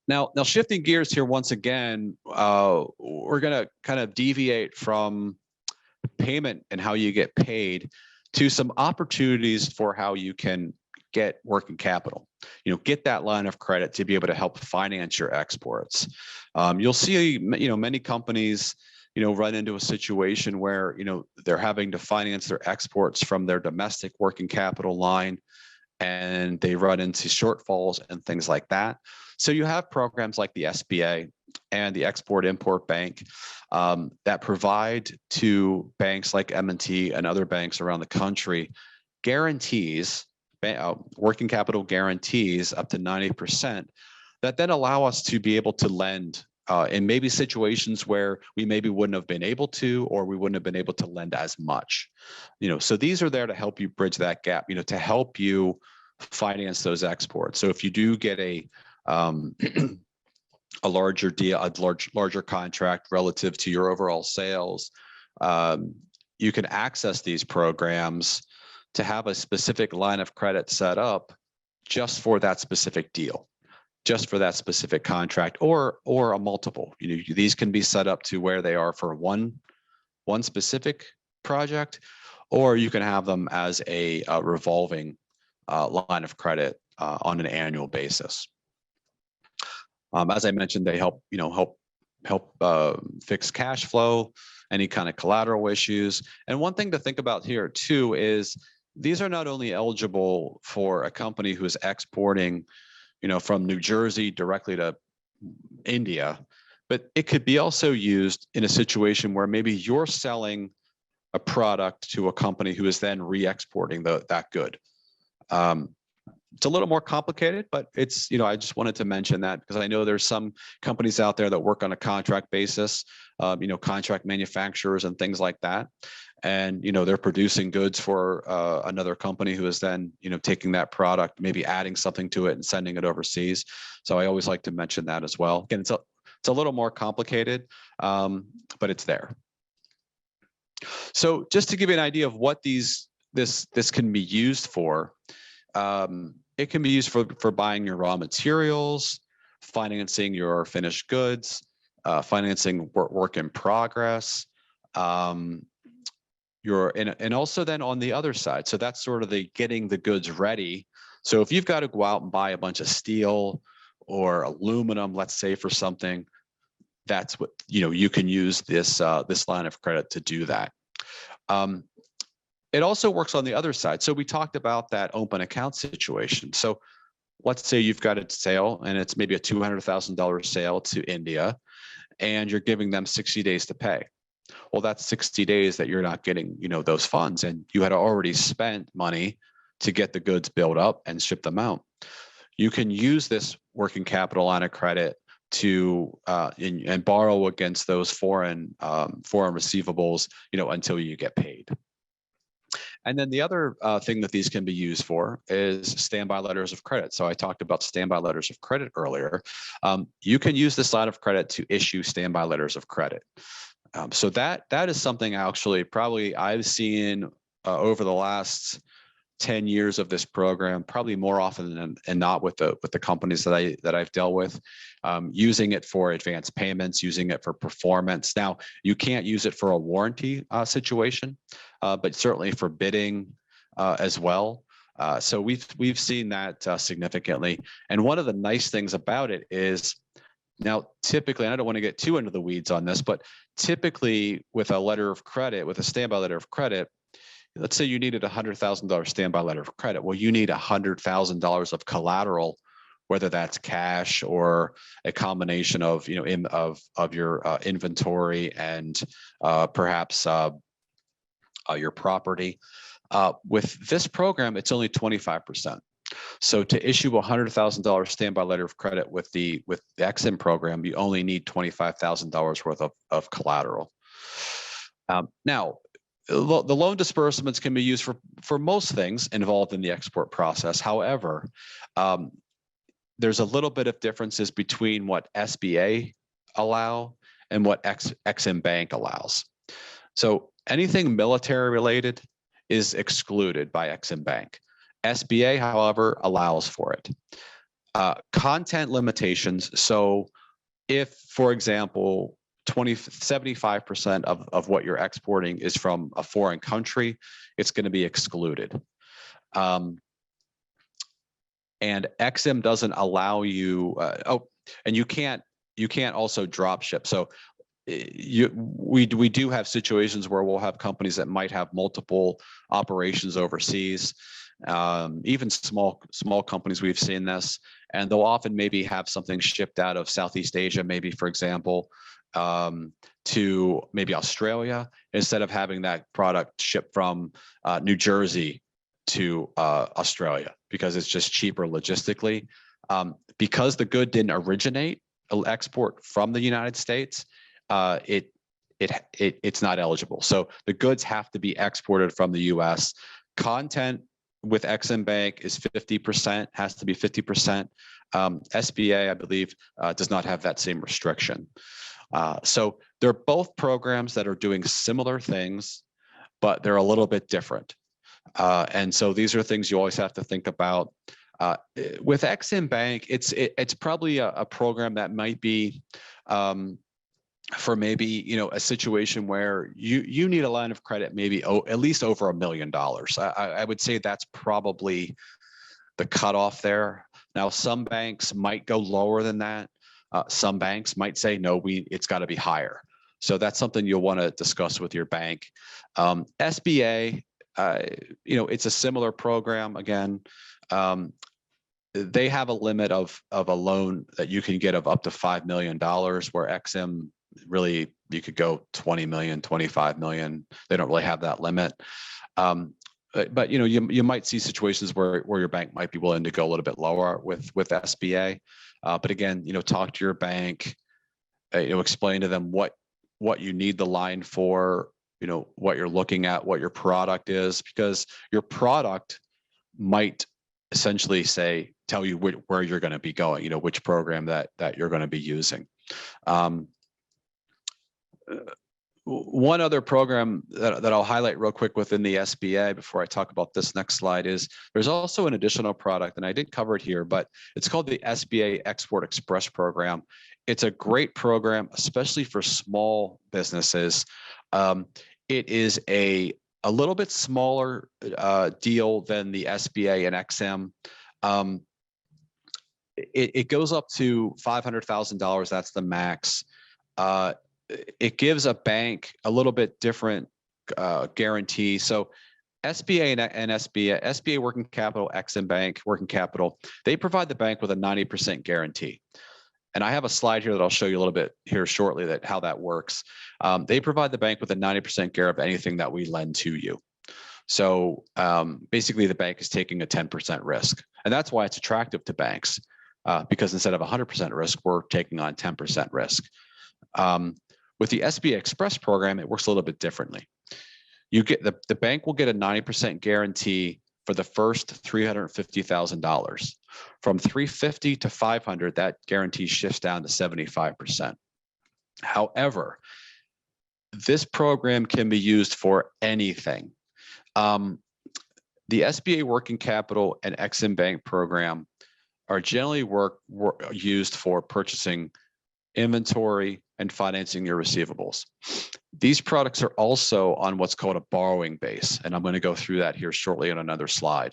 Now shifting gears here once again, we're going to kind of deviate from payment and how you get paid to some opportunities for how you can get working capital. Get that line of credit to be able to help finance your exports. You'll see, many companies, run into a situation where, they're having to finance their exports from their domestic working capital line, and they run into shortfalls and things like that. So you have programs like the SBA and the Export Import Bank that provide to banks like M&T and other banks around the country guarantees, working capital guarantees up to 90% that then allow us to be able to lend in maybe situations where we maybe wouldn't have been able to, or we wouldn't have been able to lend as much. So these are there to help you bridge that gap, to help you finance those exports. So if you do get a larger deal, a larger contract relative to your overall sales, you can access these programs to have a specific line of credit set up just for that specific deal, just for that specific contract, or a multiple. These can be set up to where they are for one specific project, or you can have them as a revolving line of credit on an annual basis. As I mentioned, they help fix cash flow, any kind of collateral issues. And one thing to think about here too is these are not only eligible for a company who is exporting, from New Jersey directly to India, but it could be also used in a situation where maybe you're selling a product to a company who is then re-exporting that good. It's a little more complicated, but it's, I just wanted to mention that because I know there's some companies out there that work on a contract basis, contract manufacturers and things like that. And, they're producing goods for another company who is then, taking that product, maybe adding something to it and sending it overseas. So I always like to mention that as well. Again, it's a little more complicated, but it's there. So just to give you an idea of what this can be used for, it can be used for buying your raw materials, financing your finished goods, financing work in progress, and also then on the other side. So that's sort of the getting the goods ready. So if you've got to go out and buy a bunch of steel or aluminum, let's say for something, that's what, you can use this line of credit to do that. It also works on the other side. So we talked about that open account situation. So let's say you've got a sale and it's maybe a $200,000 sale to India, and you're giving them 60 days to pay. Well, that's 60 days that you're not getting, those funds, and you had already spent money to get the goods built up and ship them out. You can use this working capital line of credit to and borrow against those foreign receivables, until you get paid. And then the other thing that these can be used for is standby letters of credit. So I talked about standby letters of credit earlier. You can use this line of credit to issue standby letters of credit. So that is something actually probably I've seen over the last 10 years of this program, probably more often than not with the companies that I've dealt with, using it for advance payments, using it for performance. Now, you can't use it for a warranty situation, but certainly for bidding as well. So we've seen that significantly. And one of the nice things about it is, now typically, and I don't want to get too into the weeds on this, but typically with a letter of credit, with a standby letter of credit, let's say you needed a $100,000 standby letter of credit. Well, you need $100,000 of collateral, whether that's cash or a combination of of your inventory and perhaps your property. With this program, it's only 25%. So to issue a $100,000 standby letter of credit with the EXIM program, you only need $25,000 worth of collateral. Now, the loan disbursements can be used for most things involved in the export process. However, there's a little bit of differences between what SBA allow and what EXIM Bank allows. So anything military related is excluded by EXIM Bank. SBA, however, allows for it. Content limitations. So if, for example, 75% of what you're exporting is from a foreign country, it's going to be excluded. And EXIM doesn't allow you. And you can't also drop ship. So we do have situations where we'll have companies that might have multiple operations overseas. Even small companies, we've seen this, and they'll often maybe have something shipped out of Southeast Asia, maybe, for example, to maybe Australia, instead of having that product shipped from New Jersey to Australia, because it's just cheaper logistically. Because the good didn't originate export from the United States, it's not eligible. So the goods have to be exported from the U.S. Content with EXIM Bank is 50%, has to be 50%. SBA, I believe, does not have that same restriction. So they're both programs that are doing similar things, but they're a little bit different. And so these are things you always have to think about. With EXIM Bank, it's probably a program that might be for maybe a situation where you need a line of credit, maybe at least over $1 million. I would say that's probably the cutoff there. Now, some banks might go lower than that. Some banks might say no, it's got to be higher. So that's something you'll want to discuss with your bank. SBA, it's a similar program. Again, they have a limit of a loan that you can get of up to $5 million, where EXIM, really, you could go 20 million, 25 million. They don't really have that limit. But you might see situations where your bank might be willing to go a little bit lower with SBA. But again, talk to your bank, explain to them what you need the line for, what you're looking at, what your product is, because your product might essentially tell you where you're going to be going, which program that you're going to be using. One other program that I'll highlight real quick within the SBA before I talk about this next slide is there's also an additional product, and I didn't cover it here, but it's called the SBA Export Express program. It's a great program, especially for small businesses. It is a little bit smaller deal than the SBA and EXIM. It goes up to $500,000. That's the max. It gives a bank a little bit different guarantee. So SBA and SBA Working Capital, EXIM Bank Working Capital, they provide the bank with a 90% guarantee. And I have a slide here that I'll show you a little bit here shortly how that works. They provide the bank with a 90% guarantee of anything that we lend to you. So basically, the bank is taking a 10% risk. And that's why it's attractive to banks, because instead of 100% risk, we're taking on 10% risk. With the SBA Express program, it works a little bit differently. You get the bank will get a 90% guarantee for the first $350,000. From $350 to $500, that guarantee shifts down to 75%. However, this program can be used for anything. The SBA Working Capital and EXIM Bank program are generally used for purchasing inventory and financing your receivables. These products are also on what's called a borrowing base, and I'm going to go through that here shortly on another slide.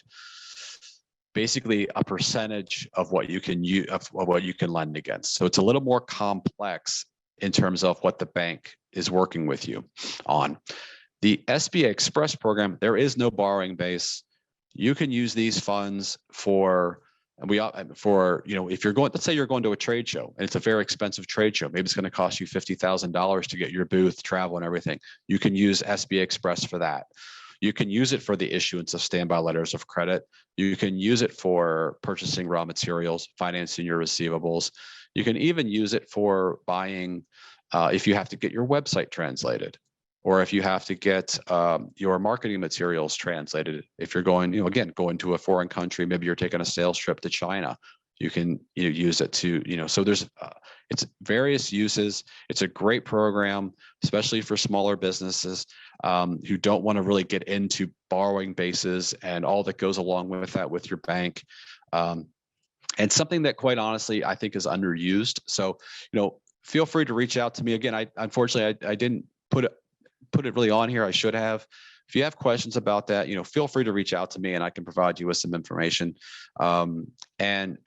Basically, a percentage of what you can use, of what you can lend against. So it's a little more complex in terms of what the bank is working with you on. The SBA Express program, there is no borrowing base. You can use these funds for if you're going, let's say you're going to a trade show and it's a very expensive trade show, maybe it's going to cost you $50,000 to get your booth, travel, and everything. You can use SBA Express for that. You can use it for the issuance of standby letters of credit. You can use it for purchasing raw materials, financing your receivables. You can even use it for buying if you have to get your website translated, or if you have to get your marketing materials translated. If you're going, again, going to a foreign country, maybe you're taking a sales trip to China, you can use it to, so there's it's various uses. It's a great program, especially for smaller businesses who don't want to really get into borrowing bases and all that goes along with that with your bank. And something that, quite honestly, I think is underused. So, feel free to reach out to me. Again, unfortunately I didn't put it really on here. I should have. If you have questions about that, feel free to reach out to me and I can provide you with some information. And,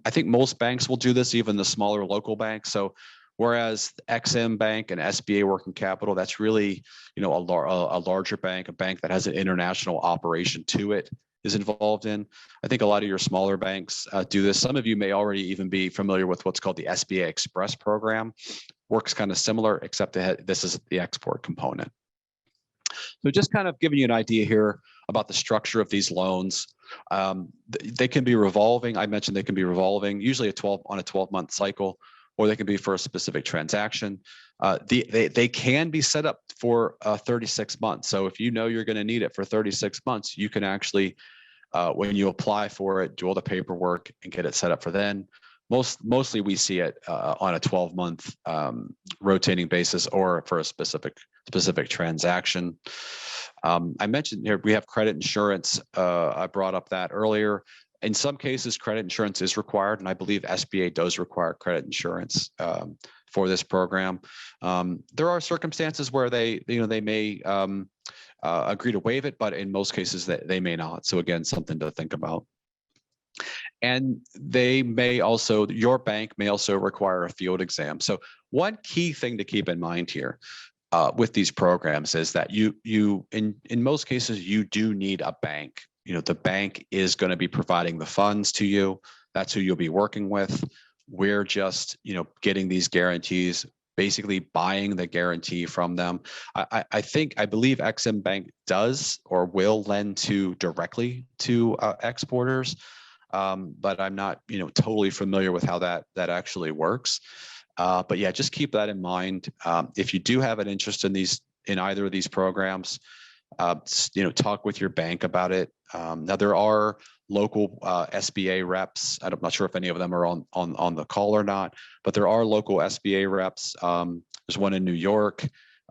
I think most banks will do this, even the smaller local banks. So whereas XM Bank and SBA Working Capital, that's really, a larger bank, a bank that has an international operation to it, is involved in. I think a lot of your smaller banks do this. Some of you may already even be familiar with what's called the SBA Express program. Works kind of similar, except this is the export component. So just kind of giving you an idea here about the structure of these loans. They can be revolving. I mentioned they can be revolving, usually on a 12-month cycle, or they can be for a specific transaction. They can be set up for 36 months. So if you're going to need it for 36 months, you can actually, when you apply for it, do all the paperwork and get it set up for then. Mostly we see it on a 12-month rotating basis or for a specific transaction. I mentioned here we have credit insurance. I brought up that earlier. In some cases, credit insurance is required, and I believe SBA does require credit insurance for this program. There are circumstances where they may agree to waive it, but in most cases they may not. So again, something to think about. And your bank may also require a field exam. So one key thing to keep in mind here with these programs is that in most cases, you do need a bank. The bank is going to be providing the funds to you. That's who you'll be working with. We're just, getting these guarantees, basically buying the guarantee from them. I believe XM Bank does or will lend directly to exporters. But I'm not, totally familiar with how that actually works. But yeah, just keep that in mind. If you do have an interest in either of these programs, talk with your bank about it. Now there are local SBA reps. I'm not sure if any of them are on the call or not, but there are local SBA reps. There's one in New York.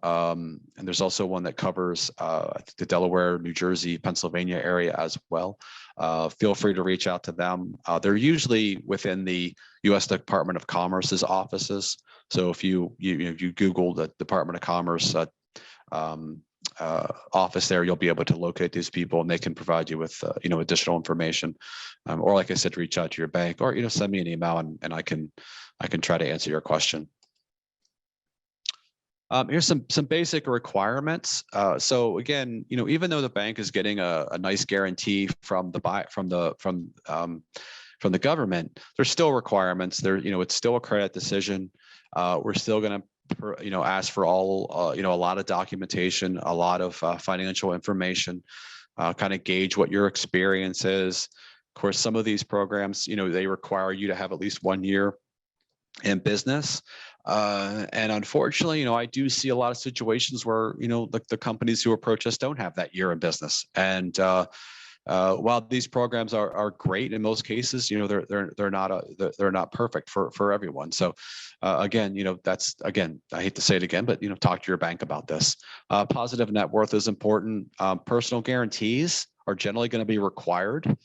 And there's also one that covers the Delaware, New Jersey, Pennsylvania area as well. Feel free to reach out to them. They're usually within the U.S. Department of Commerce's offices. So if you Google the Department of Commerce office there, you'll be able to locate these people, and they can provide you with additional information. Or like I said, reach out to your bank, or send me an email, and I can try to answer your question. Here's some basic requirements. So again, even though the bank is getting a nice guarantee from the government, there's still requirements. It's still a credit decision. We're still going to ask for a lot of documentation, a lot of financial information, kind of gauge what your experience is. Of course, some of these programs, they require you to have at least 1 year in business. And unfortunately, I do see a lot of situations where, the companies who approach us don't have that year in business. And while these programs are great in most cases, they're not perfect for everyone. So again, I hate to say it again, but talk to your bank about this. Positive net worth is important. Personal guarantees are generally going to be required.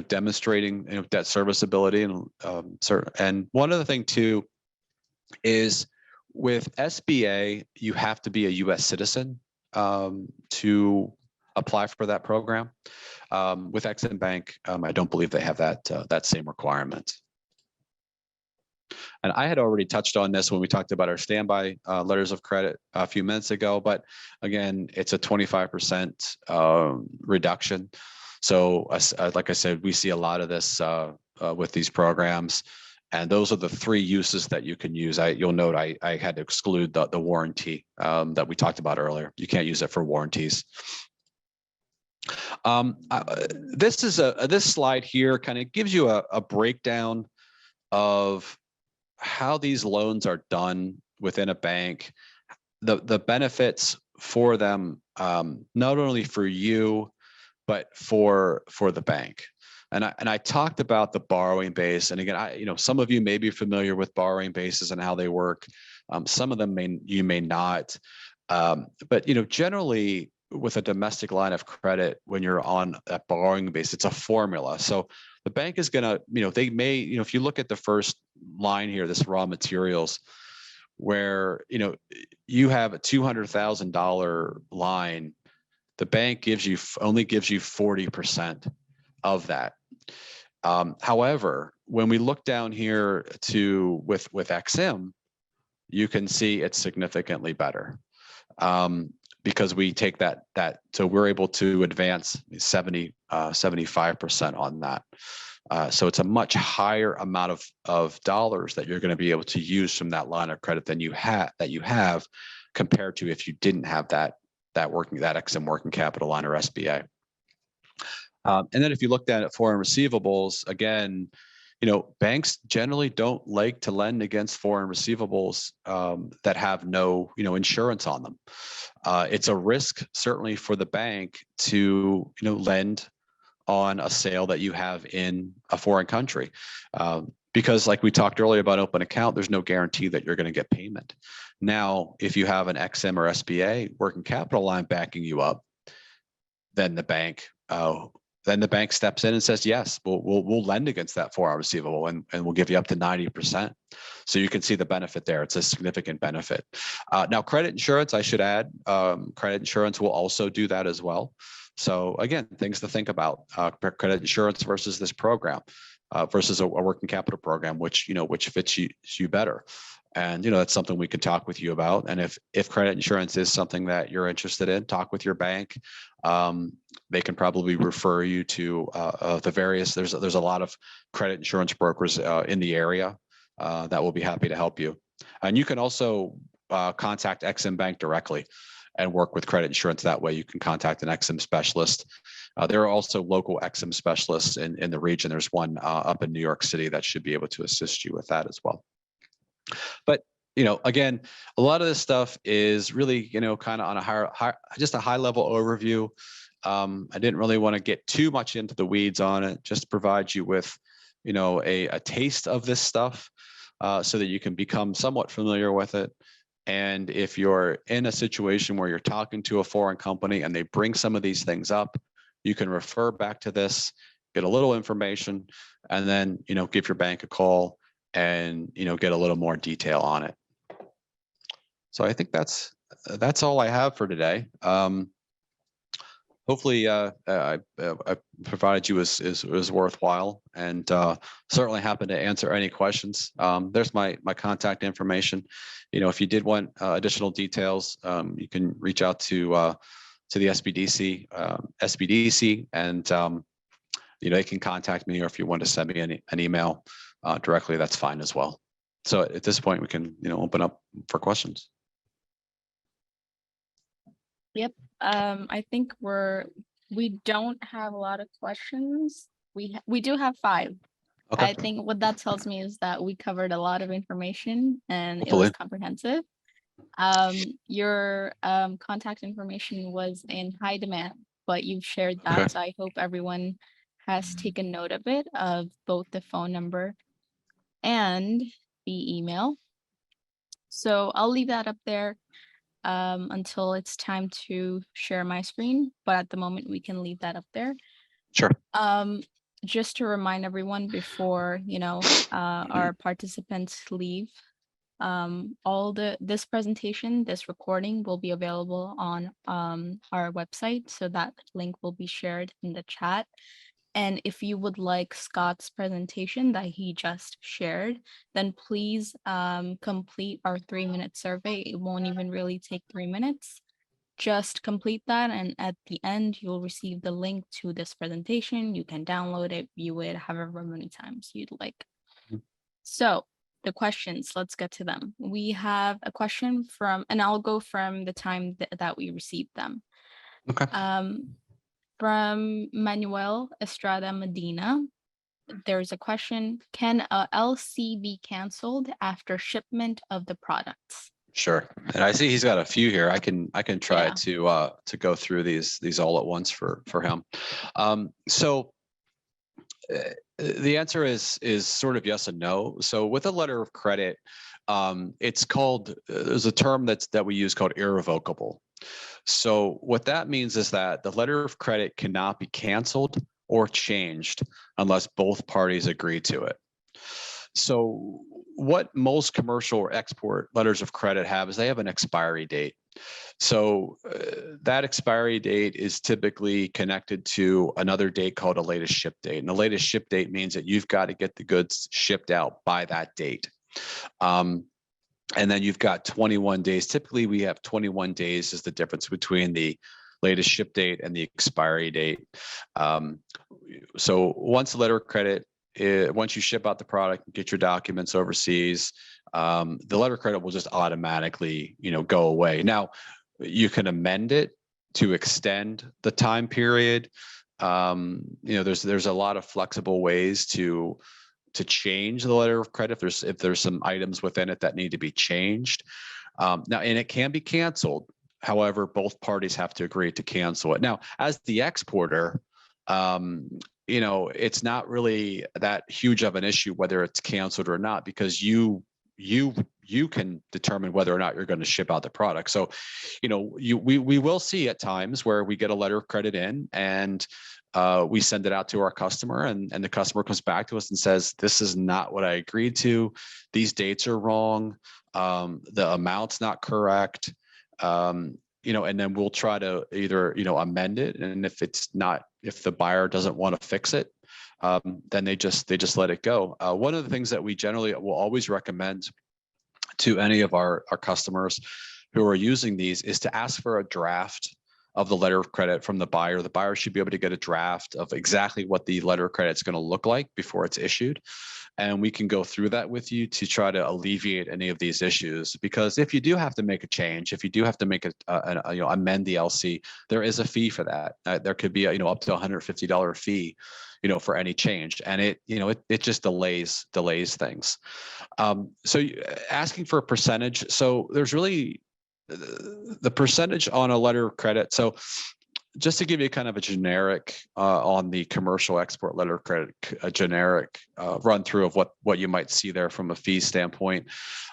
Demonstrating debt serviceability and one other thing too is with SBA, you have to be a U.S. citizen to apply for that program. With XM Bank, I don't believe they have that same requirement. And I had already touched on this when we talked about our standby letters of credit a few minutes ago, but again, it's a 25% reduction. So like I said, we see a lot of this with these programs. And those are the three uses that you can use. You'll note I had to exclude the warranty that we talked about earlier. You can't use it for warranties. This slide here kind of gives you a breakdown of how these loans are done within a bank, the benefits for them, not only for you, but for the bank. And I talked about the borrowing base. And again, some of you may be familiar with borrowing bases and how they work. Some of them you may not. But generally with a domestic line of credit, when you're on that borrowing base, it's a formula. So the bank is gonna, they may, if you look at the first line here, this raw materials, where you have a $200,000 line, the bank only gives you 40% of that. However, when we look down here with XM, you can see it's significantly better, because we take that so we're able to advance 75% on that. So it's a much higher amount of dollars that you're going to be able to use from that line of credit than you have compared to if you didn't have that XM working capital line or SBA. And then if you looked at foreign receivables, again, banks generally don't like to lend against foreign receivables that have no, insurance on them. It's a risk certainly for the bank to, lend on a sale that you have in a foreign country. Because like we talked earlier about open account, there's no guarantee that you're going to get payment. Now, if you have an XM or SBA working capital line backing you up, then the bank steps in and says, yes, we'll lend against that foreign receivable and we'll give you up to 90%. So you can see the benefit there. It's a significant benefit. Now, credit insurance, I should add, credit insurance will also do that as well. So again, things to think about, credit insurance versus this program, versus a working capital program, which fits you better. And, that's something we could talk with you about. And if credit insurance is something that you're interested in, talk with your bank. They can probably refer you to the various, there's a lot of credit insurance brokers in the area that will be happy to help you. And you can also contact XM Bank directly and work with credit insurance. That way you can contact an XM specialist. There are also local XM specialists in the region. There's one up in New York City that should be able to assist you with that as well. But again, a lot of this stuff is really kind of on just a high level overview. I didn't really want to get too much into the weeds on it, just to provide you with a taste of this stuff, so that you can become somewhat familiar with it. And if you're in a situation where you're talking to a foreign company and they bring some of these things up, you can refer back to this, get a little information, and then give your bank a call and get a little more detail on it. So I think that's all I have for today. Hopefully I provided you is worthwhile, and certainly happy to answer any questions. There's my contact information. If you did want additional details, you can reach out to the SBDC, and they can contact me, or if you want to send me an email directly, that's fine as well. So at this point, we can open up for questions. Yep. I think we don't have a lot of questions. We do have 5. Okay. I think what that tells me is that we covered a lot of information and Hopefully. It was comprehensive. Your contact information was in high demand, but you've shared that. Okay. So I hope everyone has taken note of it, of both the phone number and the email. So I'll leave that up there until it's time to share my screen. But at the moment, we can leave that up there. Sure. Just to remind everyone before, our participants leave, this presentation, this recording will be available on our website. So that link will be shared in the chat. And if you would like Scott's presentation that he just shared, then please complete our 3-minute survey. It won't even really take 3 minutes. Just complete that, and at the end, you'll receive the link to this presentation. You can download it, view it, however many times you'd like. So the questions, let's get to them. We have a question from, and I'll go from the time that we received them. Okay. From Manuel Estrada Medina, there's a question: can a LC be canceled after shipment of the products? Sure. And I see he's got a few here. I can try Yeah. to go through these all at once for him. So the answer is sort of yes and no. So with a letter of credit, it's called, there's a term that we use called irrevocable. So what that means is that the letter of credit cannot be canceled or changed unless both parties agree to it. So what most commercial or export letters of credit have is they have an expiry date. So that expiry date is typically connected to another date called a latest ship date. And the latest ship date means that you've got to get the goods shipped out by that date. And then you've got 21 days. Typically, we have 21 days is the difference between the latest ship date and the expiry date. So once the letter of credit, once you ship out the product, get your documents overseas, the letter of credit will just automatically, go away. Now, you can amend it to extend the time period. There's a lot of flexible ways to change the letter of credit if there's some items within it that need to be changed. Now, and it can be canceled. However, both parties have to agree to cancel it. Now, as the exporter, it's not really that huge of an issue whether it's canceled or not, because you can determine whether or not you're going to ship out the product. So, we will see at times where we get a letter of credit in and we send it out to our customer, and the customer comes back to us and says, this is not what I agreed to. These dates are wrong. The amount's not correct. And then we'll try to either, amend it. And if the buyer doesn't want to fix it, then they just let it go. One of the things that we generally will always recommend to any of our customers who are using these is to ask for a draft of the letter of credit from the buyer. The buyer should be able to get a draft of exactly what the letter of credit is going to look like before it's issued. And we can go through that with you to try to alleviate any of these issues. Because if you do have to make a change, if you do have to make amend the LC, there is a fee for that. There could be up to $150 fee, for any change, and it just delays things. So asking for a percentage. So there's really the percentage on a letter of credit. So just to give you kind of a generic on the commercial export letter of credit, a generic run through of what you might see there from a fee standpoint.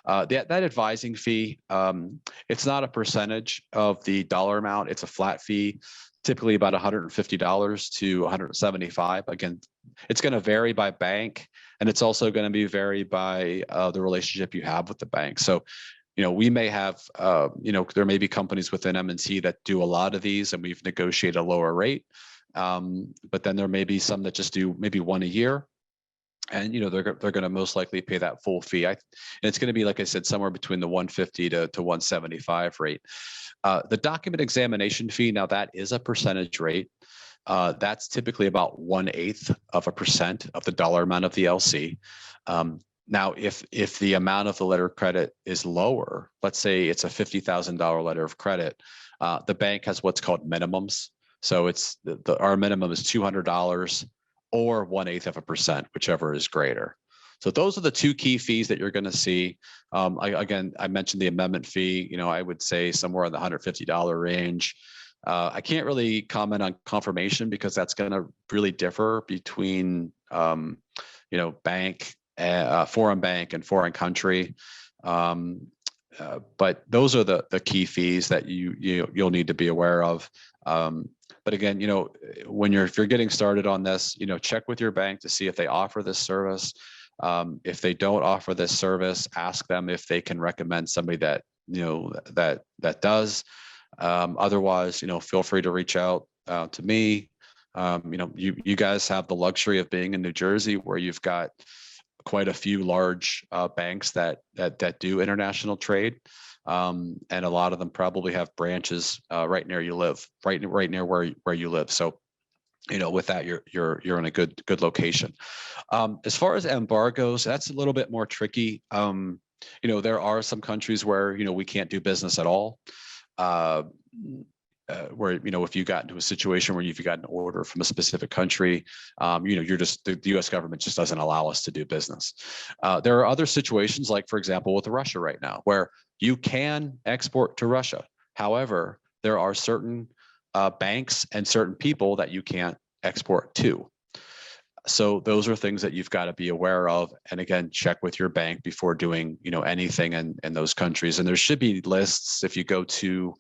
That advising fee, it's not a percentage of the dollar amount. It's a flat fee, typically about $150 to $175. Again, it's going to vary by bank, and it's also going to be vary by the relationship you have with the bank. So we may have, there may be companies within M&T that do a lot of these, and we've negotiated a lower rate. But then there may be some that just do maybe one a year, and they're going to most likely pay that full fee. And it's going to be, like I said, somewhere between the 150 to 175 rate. The document examination fee, now that is a percentage rate. That's typically about 1/8% of the dollar amount of the LC. Now, if the amount of the letter of credit is lower, let's say it's a $50,000 letter of credit, the bank has what's called minimums. So it's our minimum is $200 or 1/8%, whichever is greater. So those are the two key fees that you're going to see. I mentioned the amendment fee. I would say somewhere in the $150 range. I can't really comment on confirmation because that's going to really differ between bank. Foreign bank and foreign country, but those are the key fees that you'll need to be aware of. But again, if you're getting started on this, check with your bank to see if they offer this service. If they don't offer this service, ask them if they can recommend somebody that that does. Otherwise, feel free to reach out to me. You guys have the luxury of being in New Jersey, where you've got quite a few large banks that do international trade, and a lot of them probably have branches right near you live, right near where you live. So with that, you're in a good location. As far as embargoes, that's a little bit more tricky. There are some countries where we can't do business at all. Where if you got into a situation where you've got an order from a specific country, you're just the U.S. government just doesn't allow us to do business. There are other situations, like for example with Russia right now, where you can export to Russia. However, there are certain banks and certain people that you can't export to. So those are things that you've got to be aware of. And again, check with your bank before doing, anything in those countries. And there should be lists if you go to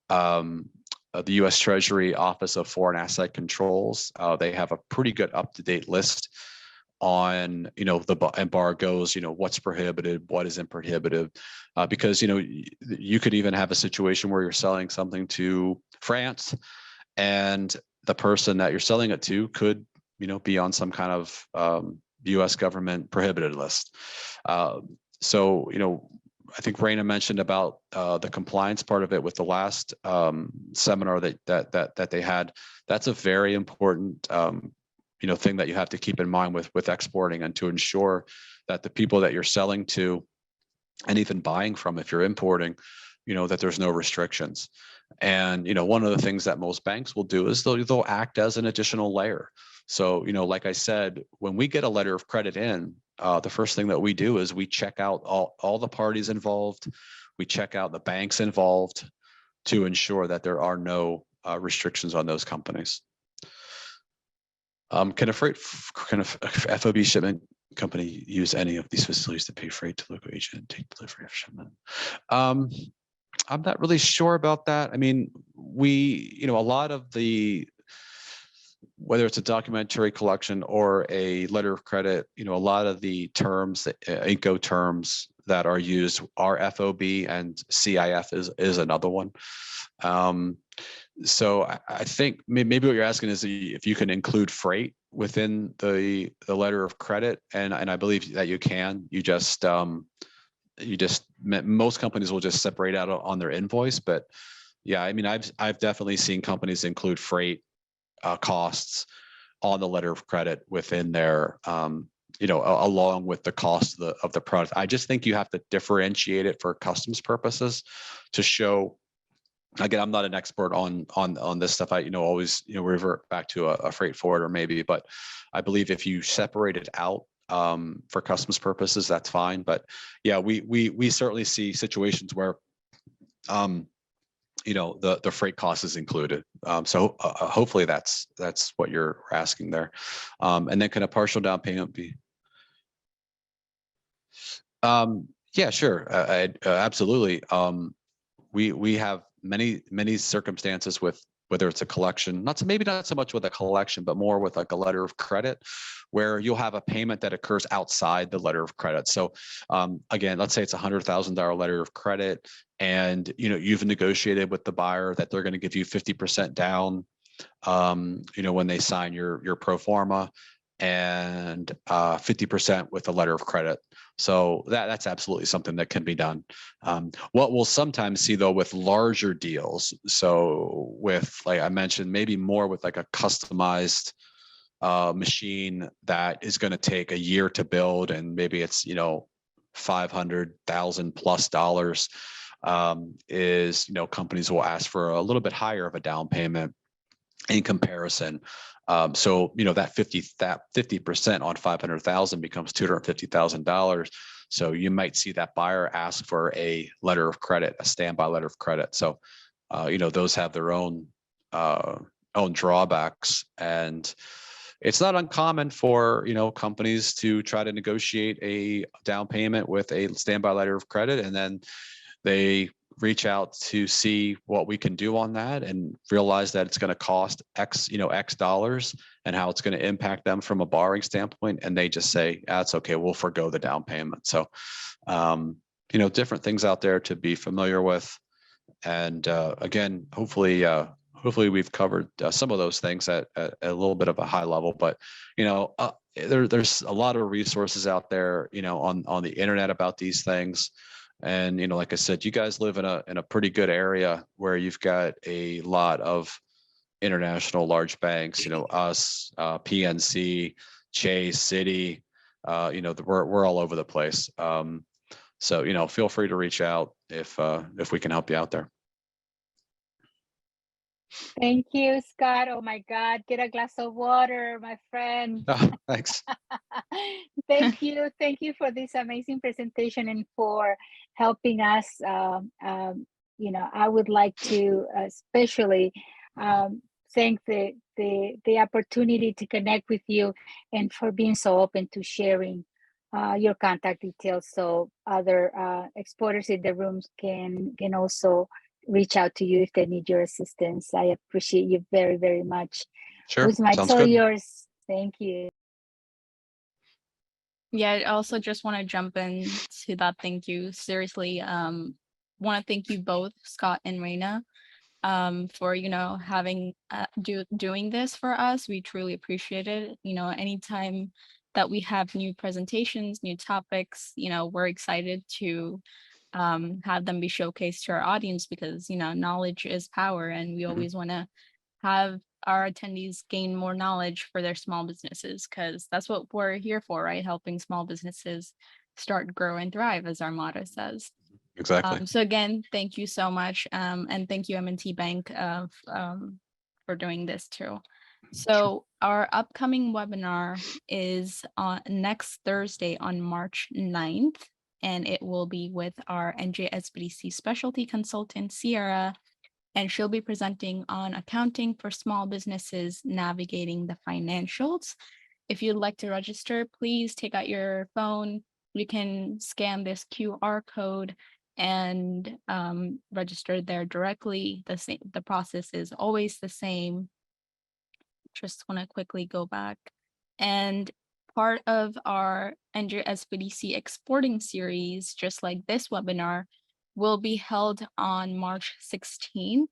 the U.S. Treasury Office of Foreign Asset Controls. They have a pretty good up-to-date list on, the embargoes, what's prohibited, what isn't prohibited, because, you could even have a situation where you're selling something to France and the person that you're selling it to could, be on some kind of U.S. government prohibited list. So, I think Raina mentioned about the compliance part of it with the last seminar that they had. That's a very important thing that you have to keep in mind with exporting, and to ensure that the people that you're selling to and even buying from, if you're importing, that there's no restrictions. And one of the things that most banks will do is they'll act as an additional layer. So like I said, when we get a letter of credit in, the first thing that we do is we check out all the parties involved. We check out the banks involved to ensure that there are no restrictions on those companies. Can a FOB shipment company use any of these facilities to pay freight to local agent and take delivery of shipment? I'm not really sure about that. I mean, a lot of the, whether it's a documentary collection or a letter of credit, a lot of the terms, the INCO terms that are used are FOB, and CIF is another one. So I think maybe what you're asking is if you can include freight within the letter of credit, and I believe that you can. Most companies will just separate out on their invoice, but yeah, I mean, I've definitely seen companies include freight costs on the letter of credit within their, along with the cost of the product. I just think you have to differentiate it for customs purposes to show. Again, I'm not an expert on this stuff. I always revert back to a freight forwarder maybe, but I believe if you separate it out for customs purposes, that's fine. But yeah, we certainly see situations where the freight cost is included. So hopefully that's what you're asking there. And then can a partial down payment be? Yeah, sure. Absolutely. We have many circumstances with whether it's a collection, maybe not so much with a collection, but more with like a letter of credit, where you'll have a payment that occurs outside the letter of credit. So again, let's say it's $100,000 letter of credit, and you've negotiated with the buyer that they're going to give you 50% down, when they sign your pro forma, and 50% with a letter of credit. So that's absolutely something that can be done. What we'll sometimes see though with larger deals, so with, like I mentioned, maybe more with like a customized machine that is going to take a year to build, and maybe it's $500,000 plus dollars, is companies will ask for a little bit higher of a down payment in comparison. So that 50% on 500,000 becomes $250,000. So you might see that buyer ask for a letter of credit, a standby letter of credit. So those have their own drawbacks, and it's not uncommon for companies to try to negotiate a down payment with a standby letter of credit, and then they reach out to see what we can do on that, and realize that it's going to cost X dollars, and how it's going to impact them from a borrowing standpoint. And they just say, that's okay, we'll forgo the down payment. So, different things out there to be familiar with. And again, hopefully we've covered some of those things at a little bit of a high level, but there's a lot of resources out there, on the internet about these things. And, like I said, you guys live in a pretty good area where you've got a lot of international large banks, us, PNC, Chase, Citi, we're all over the place. So, feel free to reach out if we can help you out there. Thank you, Scott. Oh my God, get a glass of water, my friend. Oh, thanks. Thank you for this amazing presentation and for helping us. I would like to especially thank the opportunity to connect with you and for being so open to sharing your contact details so other exporters in the rooms can also reach out to you if they need your assistance. I appreciate you very, very much. Sure. With my Sounds all good. yours. Thank you. Yeah, I also just want to jump in to that. Thank you. Seriously, want to thank you both, Scott and Reina, for having doing this for us. We truly appreciate it. Anytime that we have new presentations, new topics, we're excited to have them be showcased to our audience because knowledge is power, and we always want to have our attendees gain more knowledge for their small businesses, because that's what we're here for, right? Helping small businesses start, grow, and thrive, as our motto says. Exactly. So again, thank you so much, and thank you M&T Bank for doing this too. So our upcoming webinar is on next Thursday on March 9th. And it will be with our NJSBDC specialty consultant, Sierra, and she'll be presenting on accounting for small businesses, navigating the financials. If you'd like to register, please take out your phone. You can scan this QR code and register there directly. The process is always the same. Just want to quickly go back. And part of our NJSBDC exporting series, just like this webinar, will be held on March 16th.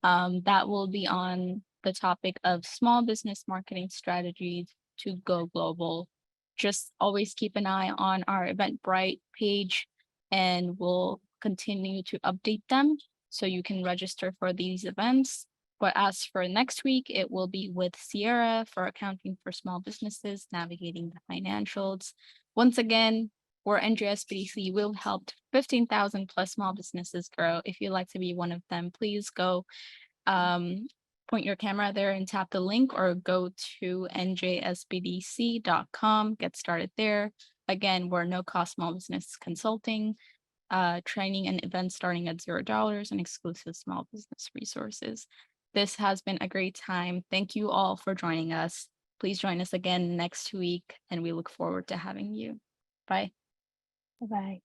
That will be on the topic of small business marketing strategies to go global. Just always keep an eye on our Eventbrite page, and we'll continue to update them so you can register for these events. But as for next week, it will be with Sierra for accounting for small businesses, navigating the financials. Once again, we're NJSBDC. We've helped 15,000 plus small businesses grow. If you'd like to be one of them, please go point your camera there and tap the link, or go to njsbdc.com, get started there. Again, we're no cost small business consulting, training and events starting at $0, and exclusive small business resources. This has been a great time. Thank you all for joining us. Please join us again next week, and we look forward to having you. Bye. Bye-bye.